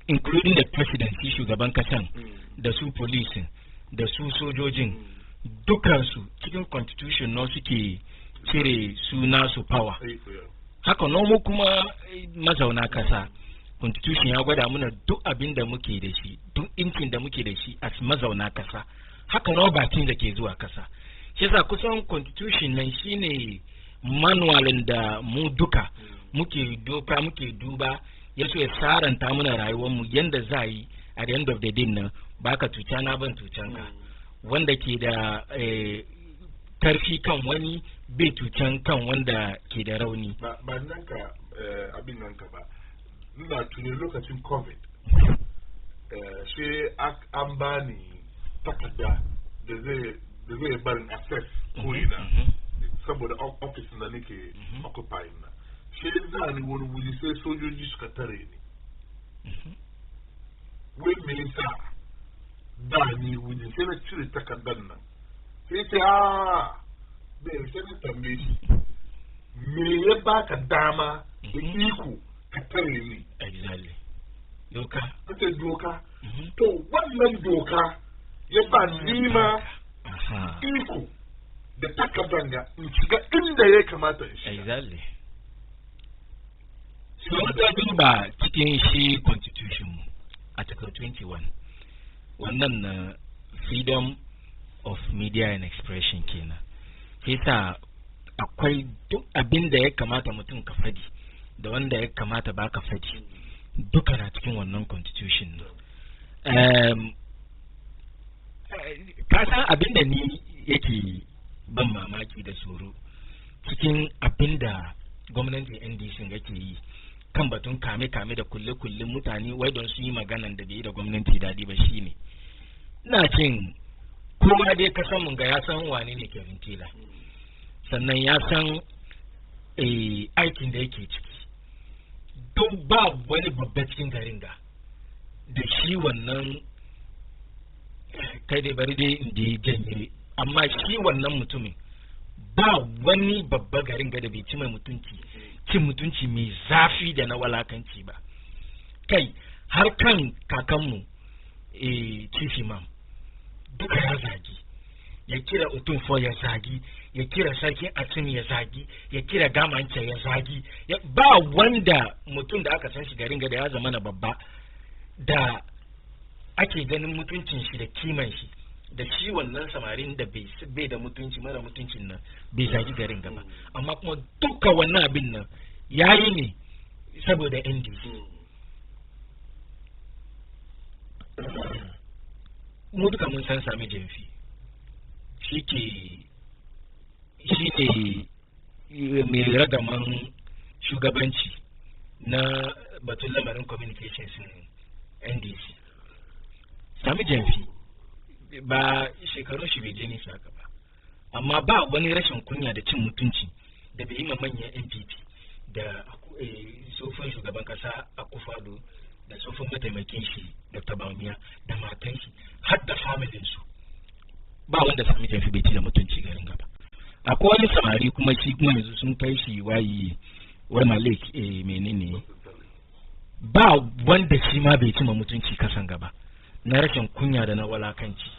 including the president shi shugaban kasan da su police da su sojojin dukansu cikin constitution no suke cire suna su power haka nomu kuma mazauna kasa constitution ya gwada mana duk abin da muke da shi duk incin da muke da shi as mazauna kasa haka no bakin da ke zuwa kasa shi yasa kusan constitution nan shine manualin da mu duka muke doka muke duba yaso ya saranta mana rayuwar mu yanda za yi at the end of the day nan baka tuca na ban tucan ka wanda ke da karfi kan wani bai tucan kan wanda ke da rauni ba nan ka abin nan ka ba ina tuni lokacin covid sai an bani takarda da zai barin access ko ina saboda office da nake occupying na shi za ni wani wuri sai sojoji suka tare ni wai me yasa da ni wuri sai na cire takardar nan sai ce bai sai na tambaye shi me ya baka dama da iko ka tare ni exactly doka kace doka to wannan doka ya ba nima iko da takardar ga in shiga inda ya kamata in shiga exactly so da duba cikin shi constitution mu article 21 wannan na freedom of media and expression kenan sai akwai duk abin da ya kamata mutum ka fadi da wanda ya kamata ba ka fadi duka na cikin wannan constitution ka san abin da ni yake ban mamaki da tsoro cikin abin da gwamnatin NDC yake yi akan batun kame da kulle mutane wai don su yi maganan da bai da gwamnati dadi ba shine ina cin kowa dai kasan mun ga ya san wane ne Kevin Taylor sannan ya san aikin da yake ciki don ba wani babbacin garin ga da shi wannan kai dai bari dai inda ya janye amma shi wannan mutumin ba wani babba garin ga da bai ci mai cin mutunci mai zafi da na walakanci ba kai har kan kakanmu chief imam duka ya zagi ya kira utunfo ya zagi ya kira sarkin asim ya zagi ya kira gamance ya zagi ba wanda mutum da aka san shi garin ga da ya zama na babba da ake ganin mutuncin shi da kiman shi da shi wannan samarin da bai da mutunci mara mutuncin nan bai zagi garin gaba amma kuma duka wannan abin nan yayi ne saboda NDC mu duka mun san Sami Jamfi shi ne mai ragaman shugabanci na batun lamarin communications NDC Sami Jamfi ba shekarun shi bai je nisa haka ba amma ba wani rashin kunya da cin mutunci da bai yi ma manyan NPP da tsofin shugaban kasa Akufo-Addo da tsofin mataimakin shi Dr. Bawumia da matan shi har da familin su ba wanda Sami Jamfi bai ci da mutunci garin gaba akwai wani samari kuma shi kuma yanzu sun kai shi wai Malik menene ba wanda shi ma bai ci ma mutunci kasan gaba na rashin kunya da na walakanci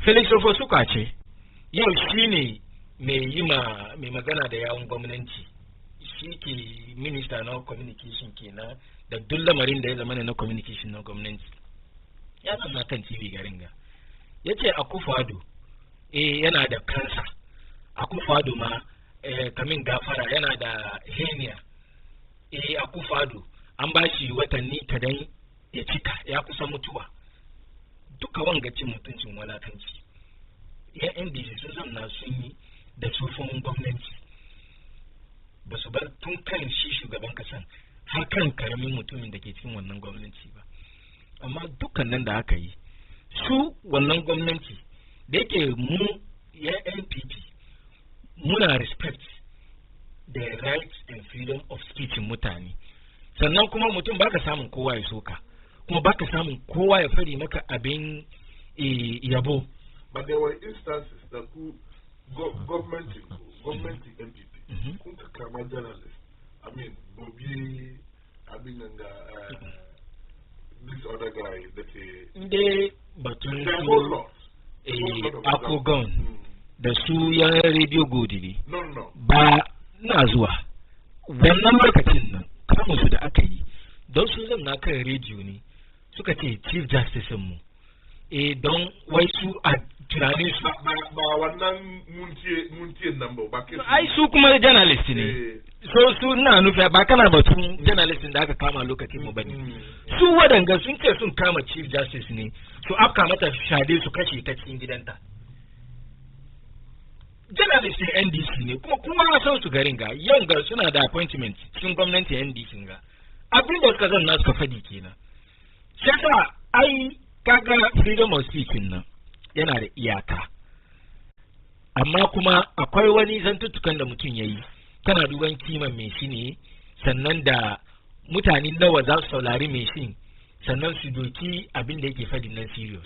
Felix Ofosuka ce yau shi ne mai magana da yawun gwamnati shi ke minista na communication kenan da duk lamarin da ya zama na communication na gwamnati ya zama kan TV garin ga ya ce Akufo-Addo yana da kansa Akufo-Addo ma kamin gafara yana da hernia Akufo-Addo an ba shi watanni kadan ya cika ya kusa mutuwa duka wanga cin mutuncin walakanci ya NDC sun zamna sun yi da tsofin gwamnati ba su bar tun kan shi shugaban kasan har kan karamin mutumin da ke cikin wannan gwamnati ba amma dukkan nan da aka yi su wannan gwamnati da yake mu ya NPP muna respect the rights and freedom of speech mutane sannan kuma mutum baka samun kowa ya soka kuma baka samun kowa ya fari maka abin yabo. But there were instances that government MPP kunta kama journalist. I mean, Bobby, this other guy that batun su Akogon da su ya radio godiri. No. Ba na zuwa. Wannan lokacin nan kamun su da aka yi don su zanna kan rediyo ne suka ce chief justice mu don wai su a tunanin su ba wannan muntiye nan ba ai su kuma journalist ne so su na nufi ba kana batun journalist da aka kama lokacin mu bane su wadanga sun ce sun kama chief justice ne su afka mata shade su kashe ta cikin gidanta journalist NDC ne kuma na san su garin ga yau ga suna da appointment cikin gwamnati NDC ga abin da suka zan nasu ka fadi kenan sai sa ai kaga freedom of speech nan yana da iyaka amma kuma akwai wani zantuttukan da mutum yayi kana duban kiman mai shi ne sannan da mutane nawa za su saurari mai shi sannan su doki abin da yake fadi nan serious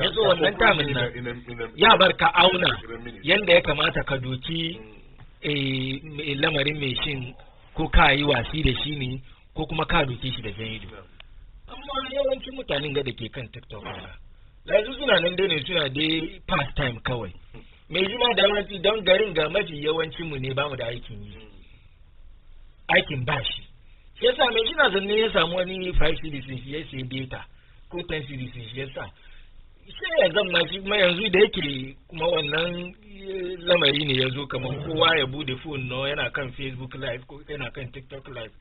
yanzu wannan tamin nan ya bar ka auna yanda ya kamata ka doki lamarin mai shin ko ka yi wasi da shi ne ko kuma ka doke shi da jan ido amma yawancin mutanen da ke kan TikTok yanzu suna nan dai ne suna dai past time kawai mai jima da yawanci don garin ga mafi yawancinmu ne ba mu da aikin yi aikin bashi yasa mai jina zanne ya samu wani 5 cedis ya sai data ko 10 cedis ya sa sai ya zama shi kuma yanzu da yake kuma wannan lamari ne ya zo kamar kowa ya bude phone no yana kan Facebook live ko yana kan TikTok live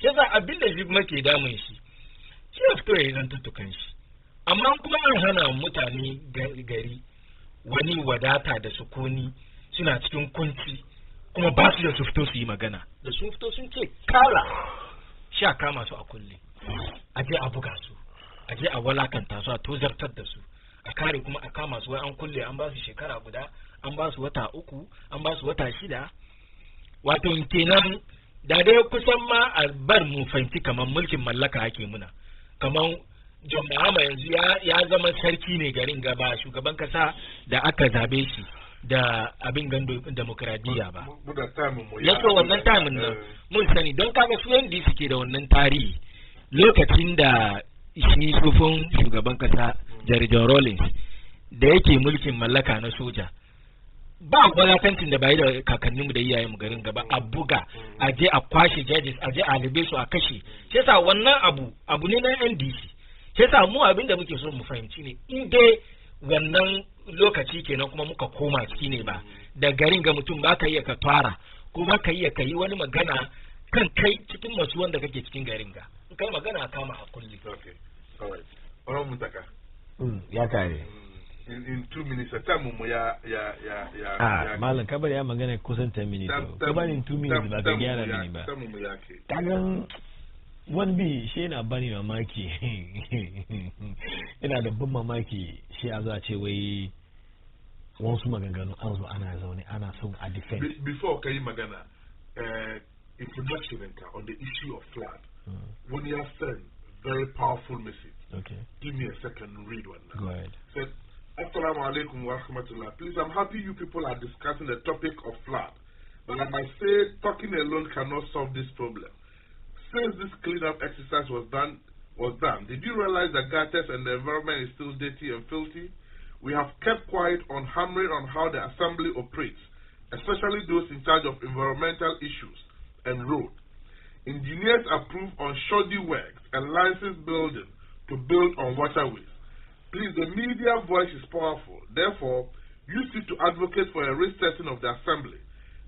yasa abin da shi kuma ke damun shi ya fito ya yi zantuttukan shi amma kuma an hana mutane gari wani wadata da sukuni suna cikin kunci kuma ba su da su fito su yi magana da sun fito sun ce kala sha kama su a kulle a je a buga su a je a walakanta su a tozartar da su a kare kuma a kama su wai an kulle an ba su shekara guda an ba su wata 3 an ba su wata 6 wato kenan da dai kusan ma a bar mu fahimci kamar mulkin mallaka ake muna kamar John Mahama yanzu ya zama sarki ne garin gaba shugaban kasa da aka zabe shi da abin gando demokradiyya ba ya so wannan tamin nan mun sani don kaga su yanda suke da wannan tarihi lokacin da shi tsufin shugaban kasa Jerry John Rawlings da yake mulkin mallaka na soja ba gwalatancin da bai da kakanninmu da iyayenmu garin gaba a buga a je a kwashe judges a je a libe su a kashe sai yasa wannan abu ne na NDC sai yasa mu abin da muke so mu fahimci ne in dai wannan lokaci kenan kuma muka koma ciki ne ba da garin ga mutum ba ka iya ka fara kuma ka iya ka yi wani magana kan kai cikin masu wanda kake cikin garin ga in kai magana kama a kulli okay all right wannan mutaka ya kare in 2 minutes ta mu ya malam kabar ya magana kusan 10 minutes kabar in 2 minutes ba ga gyara mini ba kagan wani bi shi yana bani mamaki ina da ban mamaki shi a za ce wai wasu maganganu an zo ana zaune ana son a defend before kai magana introduction on the issue of flood when you have sent very powerful message give me a second to read one now. Go ahead. Said, Assalamu alaikum wa rahmatullah. Please, I'm happy you people are discussing the topic of flood, but I might say talking alone cannot solve this problem. Since this cleanup exercise was done, did you realize that gutters and the environment is still dirty and filthy? We have kept quiet on hammering on how the assembly operates, especially those in charge of environmental issues and road. Engineers approve on shoddy works and license building to build on waterways. Please, the media voice is powerful. Therefore, use it to advocate for a resetting of the assembly.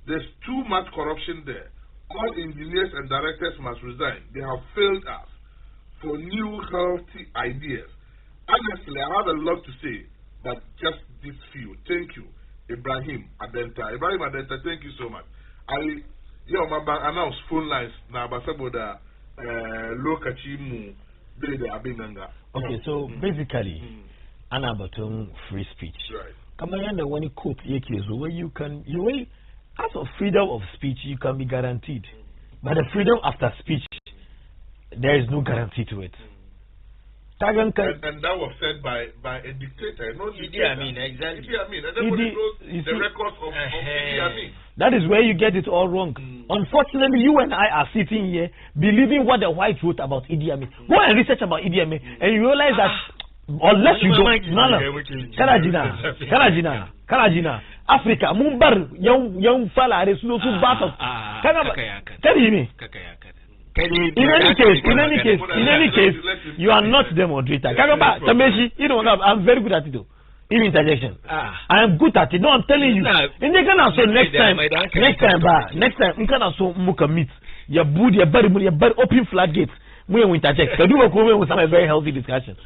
There's too much corruption there. All engineers and directors must resign. They have failed us. For new healthy ideas. Honestly, I have a lot to say, but just this few. Thank you. Ibrahim Adenta. Ibrahim Adenta, thank you so much. My bank announced phone lines now, but the lokachi okay, so basically, anabatum free speech. Right. Kama yanda wani quote yake zo where you as of freedom of speech you can be guaranteed, but the freedom after speech there is no guarantee to it. And that was said by a dictator, not Idi Amin, exactly. Idi Amin, and everybody knows the records of Idi Amin. That is where you get it all wrong. Unfortunately, you and I are sitting here believing what the white wrote about Idi Amin. Go and research about Idi Amin, and you realize that unless you don't, Karajina, Africa, Mumbar, young fella, there's no two battles. Tell me. In any case, you are not the moderator. Kagaba, Tameshi, you know what? I'm very good at it. In interjection, I am good at it. No, I'm telling you. In the Ghana, so next time, in Ghana, so muka meet. Your booty, your body, open floodgates. We will interject. So do we with some very healthy discussion?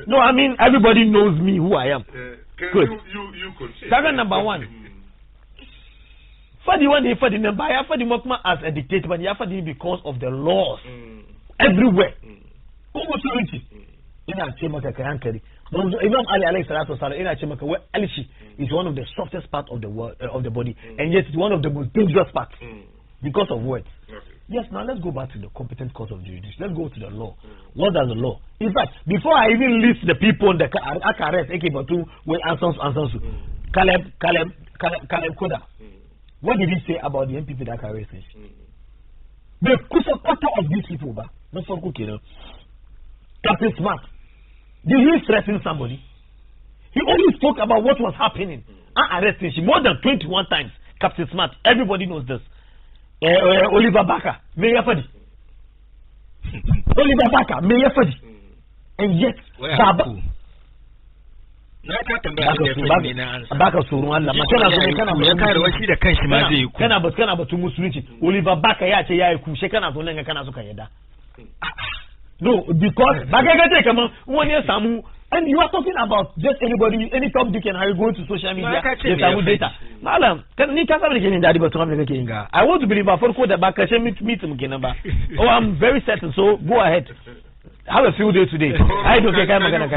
No, I mean everybody knows me who I am. Good. You could say. Number one. For the one for the number, for the Mokma as a dictator, but for because of the laws everywhere. Imam Ali alayhi salatu wasalam ina ce maka where alishi is one of the softest part of the world of the body, and yet it's one of the most dangerous parts because of words. Yes, now let's go back to the competent court of jurisdiction. Let's go to the law. What does the law? In fact, before I even list the people in the Akares, Ekebatu, when Ansansu, Caleb Koda. What did he say about the MPP that can raise the quarter of these people, but not for cooking. Captain Smart, did he threaten somebody? He only spoke about what was happening. Arresting him more than 21 times. Captain Smart, everybody knows this. Oliver Baka, Mayor Fadi. Oliver Baka, Mayor Fadi. And yet, Baba. Baka tsoron Allah kana batun musulunci Oliver Baka ya ce yayi kushe kana so nan kana so ka yada no because ba ga ce kaman wani ya samu And you are talking about just anybody, any top dick and Harry going to social media, yes, I will data. Malam, can you tell me again daddy but I'm I want to believe for code the back meet oh, I'm very certain, so go ahead. Have a few days today. I don't think I'm gonna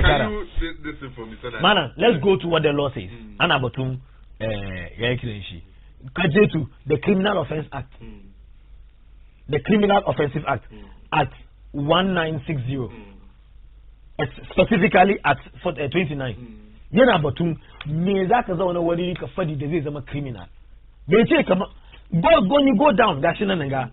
listen for me, Malam, let's go to what the law says. Anabatum to the Criminal Offence Act. The Criminal Offensive Act at 1960. Specifically at 29. Yana batun me za ka zauna wani ka fadi da zai zama criminal. Bai ce kama go down gashi nan ga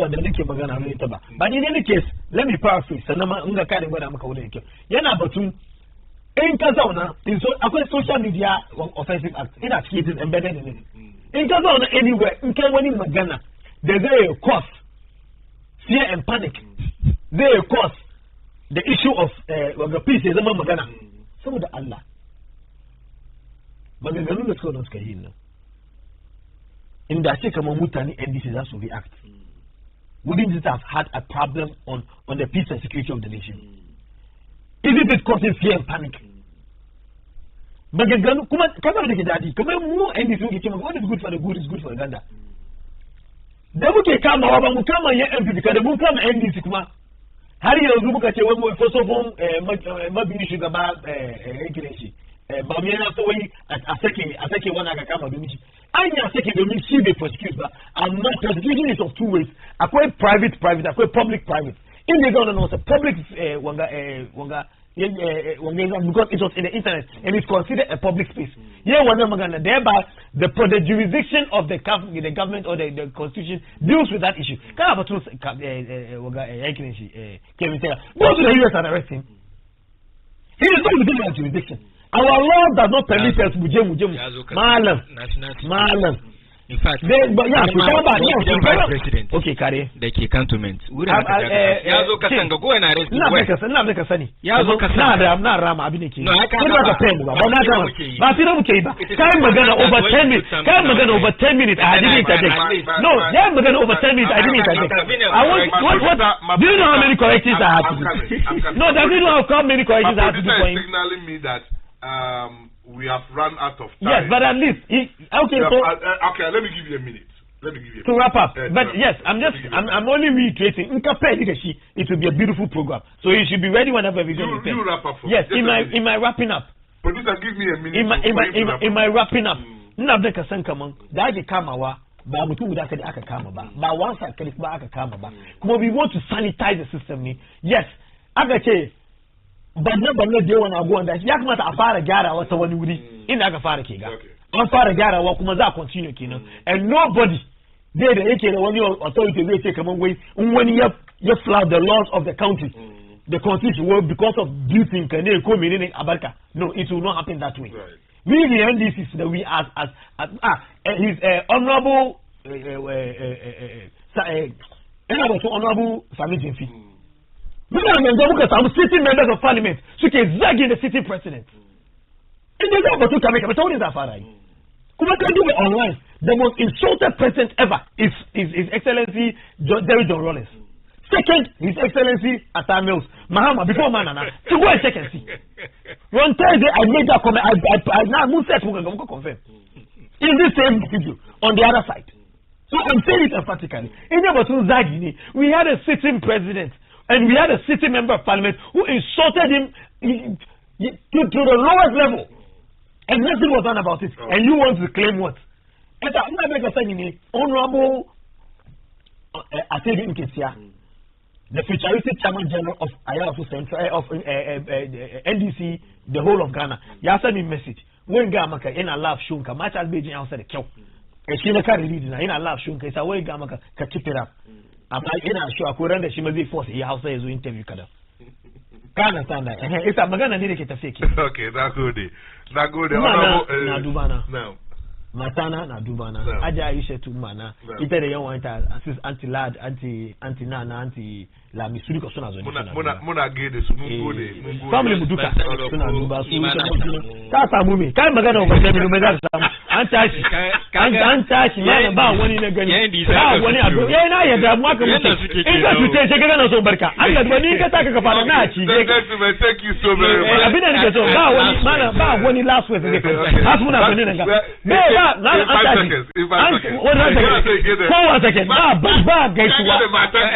da nake magana mai ta ba ni ne nake let me paraphrase sannan ma in ga kare gwada maka wurin yake yana batun in ka zauna akwai social media offensive act ina cikin it is embedded in it in ka zauna anywhere in kai wani magana da zai cause fear and panic zai cause the issue of the peace ya zama magana saboda Allah maganganun da suka yi nan inda ce kamar mutane NDC za su react wouldn't it have had a problem on the peace and security of the nation? Isn't it causing fear and panic? Maganganu kuma kamar da ke dadi kamar mu NDC muke cewa what is good for the good is good for the ganda da muke kamawa ba mu kama yan MPP kada mun kama NDC kuma har yanzu muka ce wani fasofin mabini shugaba yankin shi ba mu yana so wai a sake wani aka kama domin shi an ya sake domin shi bai prosecute ba amma prosecution is of two ways akwai private akwai public in the government was a public wanga because it was in the internet and it's considered a public space wannan magana thereby the jurisdiction of the government or the constitution deals with that issue kana batun wanga yankin shi Kevin Taylor go to the US and arrest him he is not within that jurisdiction. Our law does not permit us Malam. In fact, okay, Gari. Da ke cantonment. Ya zo ka sanga go na arrest. Ina da ka sani. Ya zo ka sanga. Na rama abin da ke. No, haka ba pen ba. Ba na ga. Ba sai da muke yi ba. Kai magana over 10 minutes. Kai magana over 10 minutes. I didn't interject. No, ya magana over 10 minutes. I didn't interject. I what do you know how many corrections I have to do? No, does you know how many corrections I have to do for him? Signaling me that we have run out of time. Yes, but at least okay. So okay, let me give you a minute. To wrap up. But yes, I'm only reiterating. It will be a beautiful program. So you should be ready whenever we go. You wrap up. Yes, in my wrapping up. Producer, give me a minute. In my wrapping up. Ina ka san kaman da ake kamawa ba mutum guda kada aka kama ba. Ba wansa kada ba aka kama ba. Kuma we want to sanitize the system ne. Yes, aka ce banne da yawan abuwan da ya kamata a fara gyarawa ta wani wuri inda aka fara ke ga an fara gyarawa kuma za a continue kenan and nobody zai da yake da wani authority zai ce kaman wai in wani ya flout the laws of the country the constitution will because of duty ka ne ko menene abarka no it will not happen that way we the NDC that we as his honorable honorable Sami Jimfi muna yanzu muka samu sitting members of parliament suke zagin the sitting president idan za batu kame ta wurin za fara yi kuma kan duba online the most insulted president ever is his excellency Jerry John Rawlings. Second, his excellency Atta Mills Mahama before Manana to go and check and see. One Thursday I made that comment. I now move set to confirm in this same video on the other side. So I'm saying it emphatically. In the Zagini, we had a sitting president and we had a sitting member of parliament who insulted him to the lowest level. And nothing was done about it. And you want to claim what? And I'm not making a saying, Honorable Atedi Nkesia, the futuristic chairman general of Ayafu Central of NDC, the whole of Ghana. You send me message. When Gamaka in a laugh shunka, much as Beijing outside the kill. And she never read in a laugh shunka. It's a way Gamaka can keep it up. I'm not in a show. I could run the Shimazi force. He house is interview. Can't understand that. It's a magana need to fake. Okay, that's good. That's good. Now. matana na duba na aja Aisha tu mana ita da yan wanta assist anti lad anti nana anti la misuri ko suna zo muna gaida su mun gode family mu duka suna duba su ta samu me kai magana ba sai mu za ta samu an tashi mana ba wani na gani ba wani abu na yadda mu aka mutu in ka tuce shi kaga na so barka Allah ba ni ka taka ka fara na ci thank you so very much abin da nake so ba wani mana ba wani last word zai kai har muna fani nan ga ba na an tashi kowa sake ba gaisuwa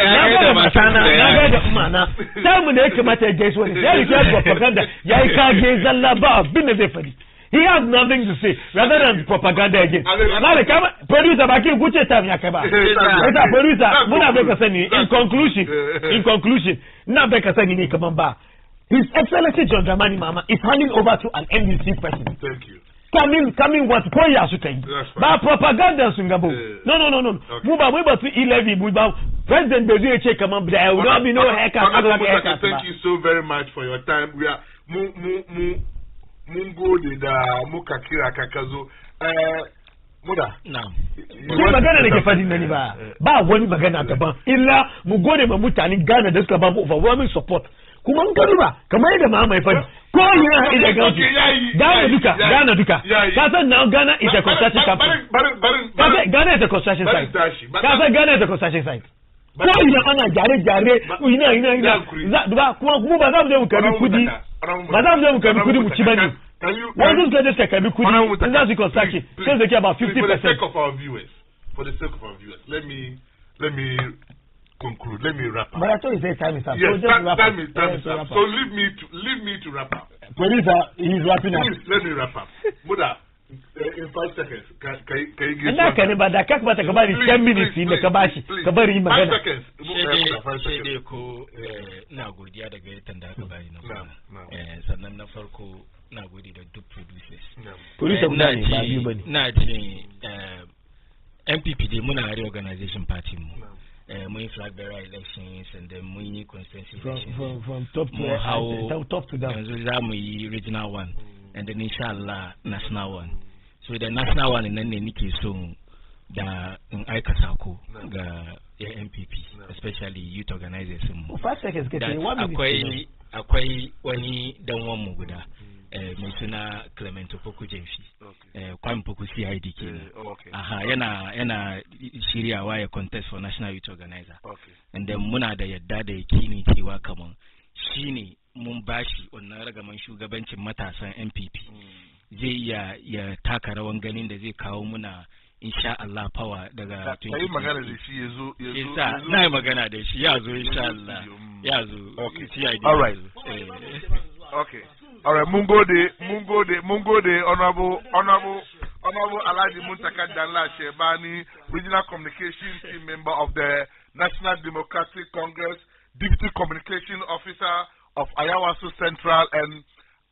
na ga matana na ga da mana sai mu ne yake mata gaisuwa ne yayi ke propaganda yayi kage zalla ba abin da zai fadi. He has nothing to say rather than propaganda again. Now the camera producer baki guce time ya kai ba. Ita producer muna bai ka sani in conclusion na bai ka sani ne kaman ba. His Excellency John Dramani Mama is handing over to an NDC person. Thank you. Coming what koya suka yi. Ba propaganda sun gabo. No. Mu ba su 11 mu ba president bai zai ce kaman there will not be no haircut. Thank you so very much for your time. We are mun gode da muka kira ka zo muda na'am shi magana da ke fadin nani ba wani magana daban illa mu gode ma mutanen Ghana da suka ba mu overwhelming support kuma in ka duba kamar yadda ma mai fadi ko yana haɗi da gauti Ghana duka ka san now Ghana is a construction capital Ghana is a construction site ka san Ghana is a construction site ko ina ana gyare ina duba kuma ba za mu je mu karbi kudi ba za mu je mu karbi kudi mu ci bane wani suka je suka karbi kudi in za su construction sai zai about 50%. For the sake of our viewers, let me conclude. Let me wrap up. But I thought you said time is up. Yes, time is up. So leave me to wrap up. Producer, he's wrapping up. Please, let me wrap up. Muda, in 5 seconds, can you give ina ka ne ba da ka bata ka bari 10 minutes da ka bashi ka bari magana 5 seconds sai dai ko ina godiya daga yatan da aka bari na sannan na farko na gode da duk producers producer guda ne ba biyu bane na jin MPP dai muna reorganization party mu mun yi flag bearer elections and then mun yi constituency elections from top to down yanzu za mu yi regional one and then inshallah national one. So the national one nan ne nake so da in aika sako ga MPP especially youth organizers mu. 5 seconds ke 1 minute. Akwai wani dan wan mu guda mai suna Clement Opoku Jenfi. Kwan Poku CID kenan. Aha yana shiryawa ya contest for national youth organizer. And then muna da yadda da yakini cewa kaman shine mun bashi wannan ragaman shugabancin matasan MPP zai ya taka rawan ganin da zai kawo muna insha Allah power daga 2020. Kai magana da shi yazo na yi magana da shi yazo insha Allah yazo. Okay. All right. Okay. All right. Mun gode honorable Alhaji Muntaka Danla Shebani, Regional Communication Team member of the National Democratic Congress, Deputy Communication Officer of Ayawaso Central and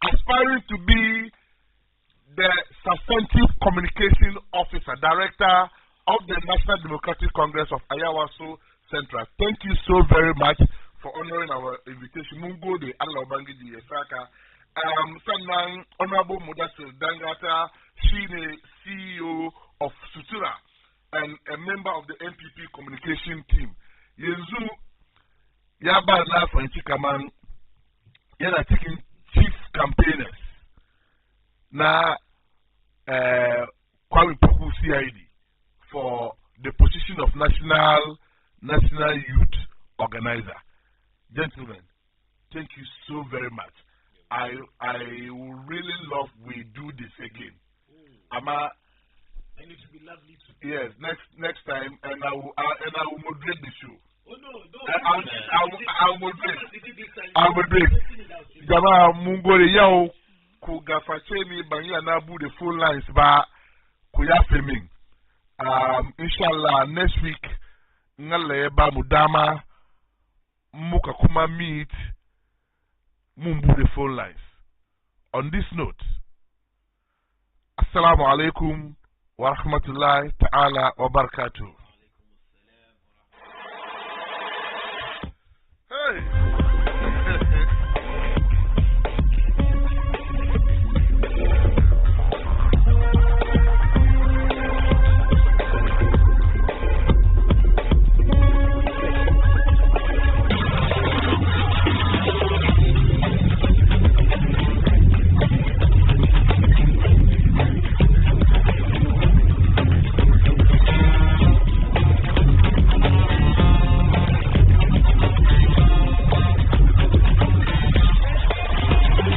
aspiring to be the Substantive Communication Officer, Director of the National Democratic Congress of Ayawaso Central. Thank you so very much for honoring our invitation. Mungo de Allah Bangiji Yesaka. Sannan Honorable Mudassir Dangata, she is CEO of Sutura and a member of the MPP Communication Team. Yenzu Yaba na Franchi Kaman yana cikin chief campaigners na Kwame Poku CID for the position of national youth organizer. Gentlemen, thank you so very much. I would really love we do this again. And it would be lovely to. Yes, next time, and I will moderate the show. Oh no, I will break. Jama Mungore yao kugafacheni bangia nabu the phone lines ba kuya filming. Inshallah next week ngale ba mudama muka kuma meet mumbu the phone lines. On this note, Assalamu alaikum wa rahmatullahi ta'ala wa barakatuh.